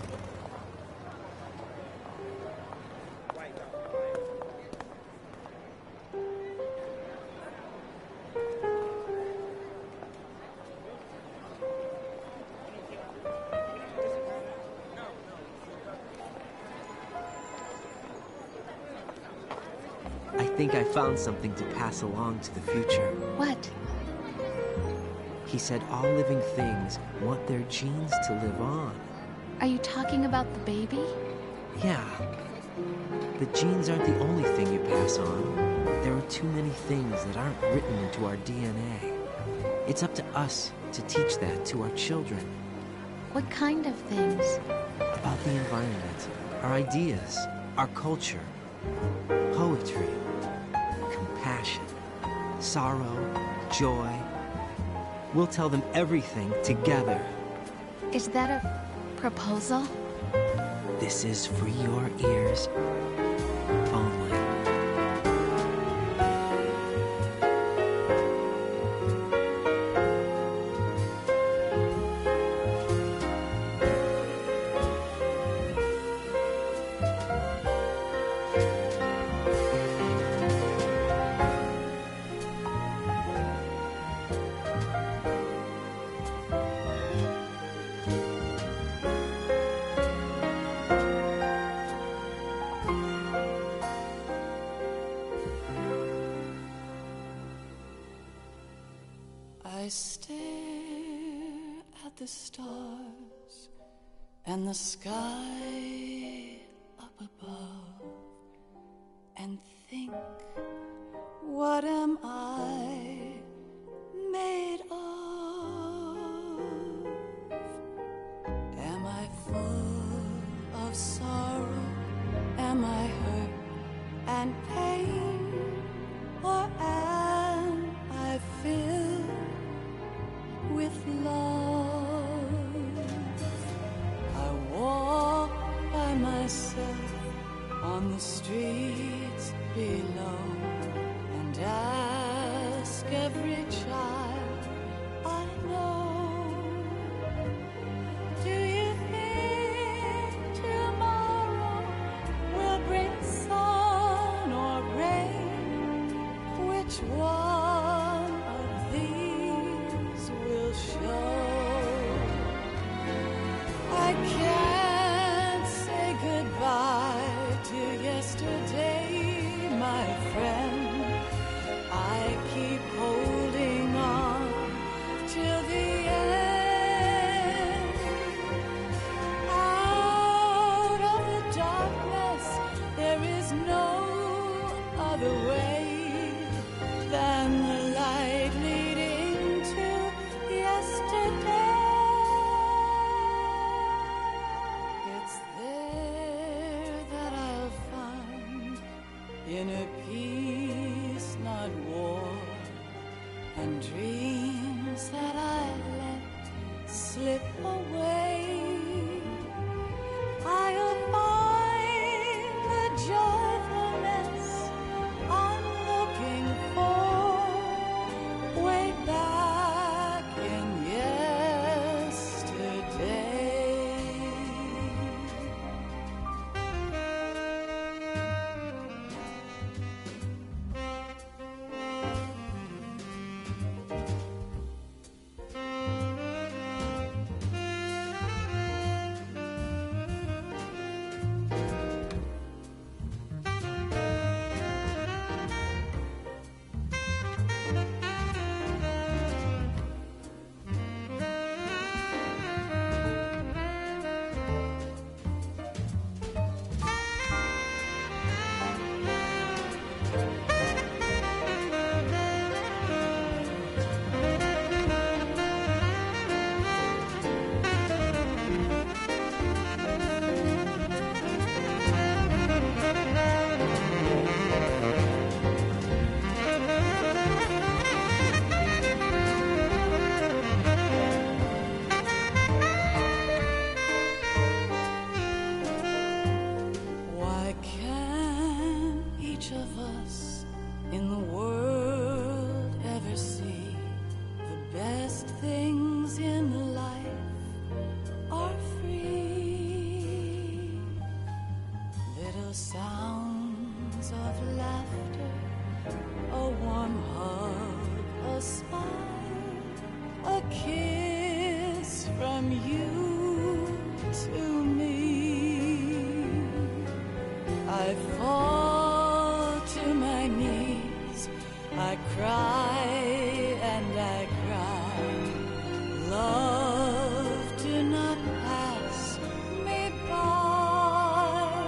I think I found something to pass along to the future. What? He said all living things want their genes to live on. Are you talking about the baby? Yeah. The genes aren't the only thing you pass on. There are too many things that aren't written into our DNA. It's up to us to teach that to our children. What kind of things? About the environment, our ideas, our culture, poetry, compassion, sorrow, joy. We'll tell them everything together. Is that a proposal? This is for your ears only. I stare at the stars and the sky up above and think, what am I made of? Am I full of sorrow? Am I hurt and pain? Or am I filled with love? I walk by myself on the streets below and ask every child I know, do you think tomorrow will bring sun or rain? Which one of these will show? I can't say goodbye to yesterday, my friend. I keep holding on till the end. Out of the darkness, there is no other way than the light leading to yesterday. It's there that I'll find inner peace, not war, and dreams that I let slip away. I'll find the joyfulness I'm looking for way back in yesterday. Why can't each of us in the world ever see the best things in life are free? Little sounds of laughter, a warm hug, a smile, a kiss from you to me. I fall to my knees, I cry and I cry. Love, do not pass me by.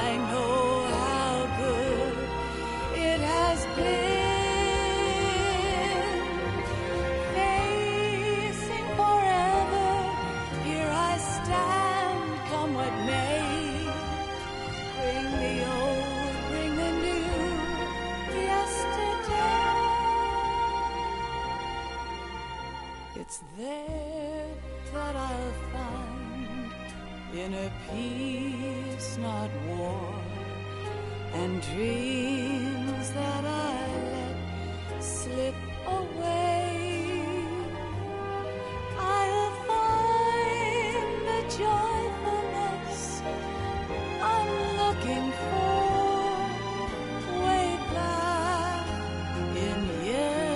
I know how good it has been. Facing forever, here I stand, come what may. Bring the old, bring the new, yesterday. It's there that I'll find inner peace, not war, and dreams that I let slip away. I'll find the joyfulness I'm looking for way back in yesterday.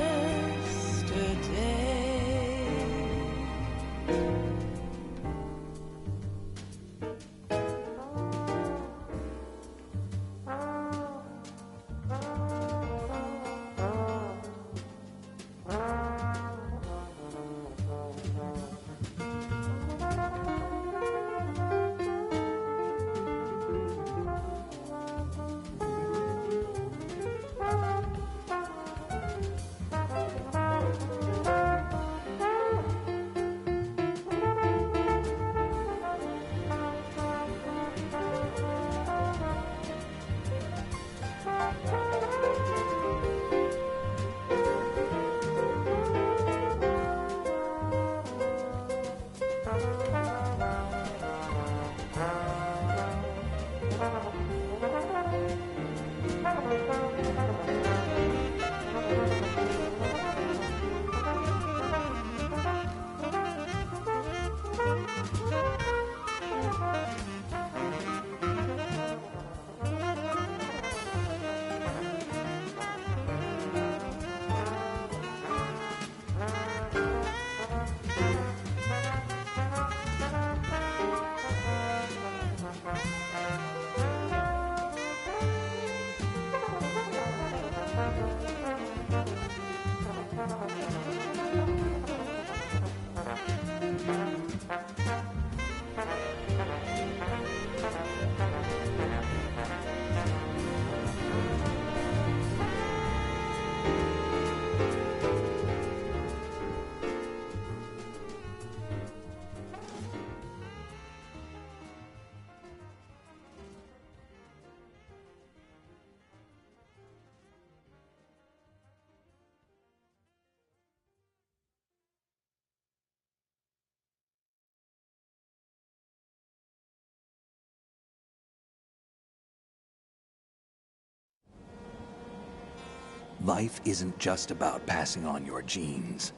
Life isn't just about passing on your genes.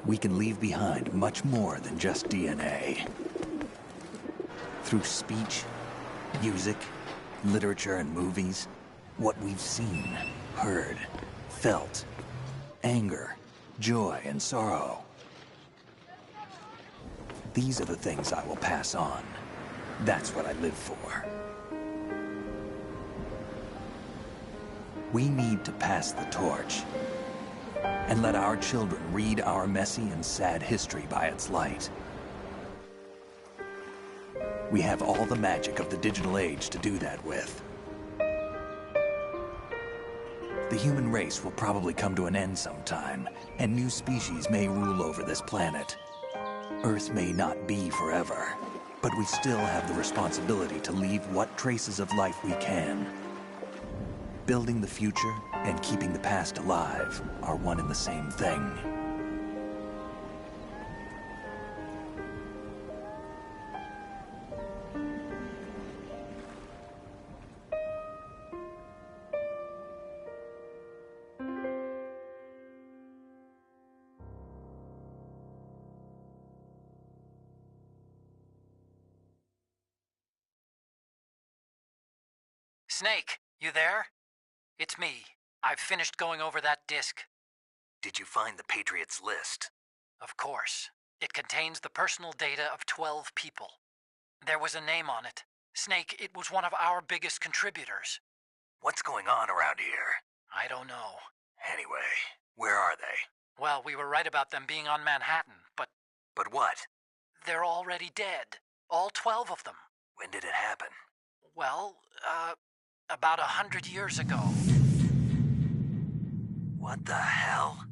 We can leave behind much more than just DNA. Through speech, music, literature, and movies, what we've seen, heard, felt, anger, joy, and sorrow. These are the things I will pass on. That's what I live for. We need to pass the torch and let our children read our messy and sad history by its light. We have all the magic of the digital age to do that with. The human race will probably come to an end sometime, and new species may rule over this planet. Earth may not be forever, but we still have the responsibility to leave what traces of life we can. Building the future and keeping the past alive are one and the same thing. Snake, you there? It's me. I've finished going over that disk. Did you find the Patriots list? Of course. It contains the personal data of 12 people. There was a name on it. Snake, it was one of our biggest contributors. What's going on around here? I don't know. Anyway, where are they? Well, we were right about them being on Manhattan, but... But what? They're already dead. All 12 of them. When did it happen? Well, about 100 years ago. What the hell?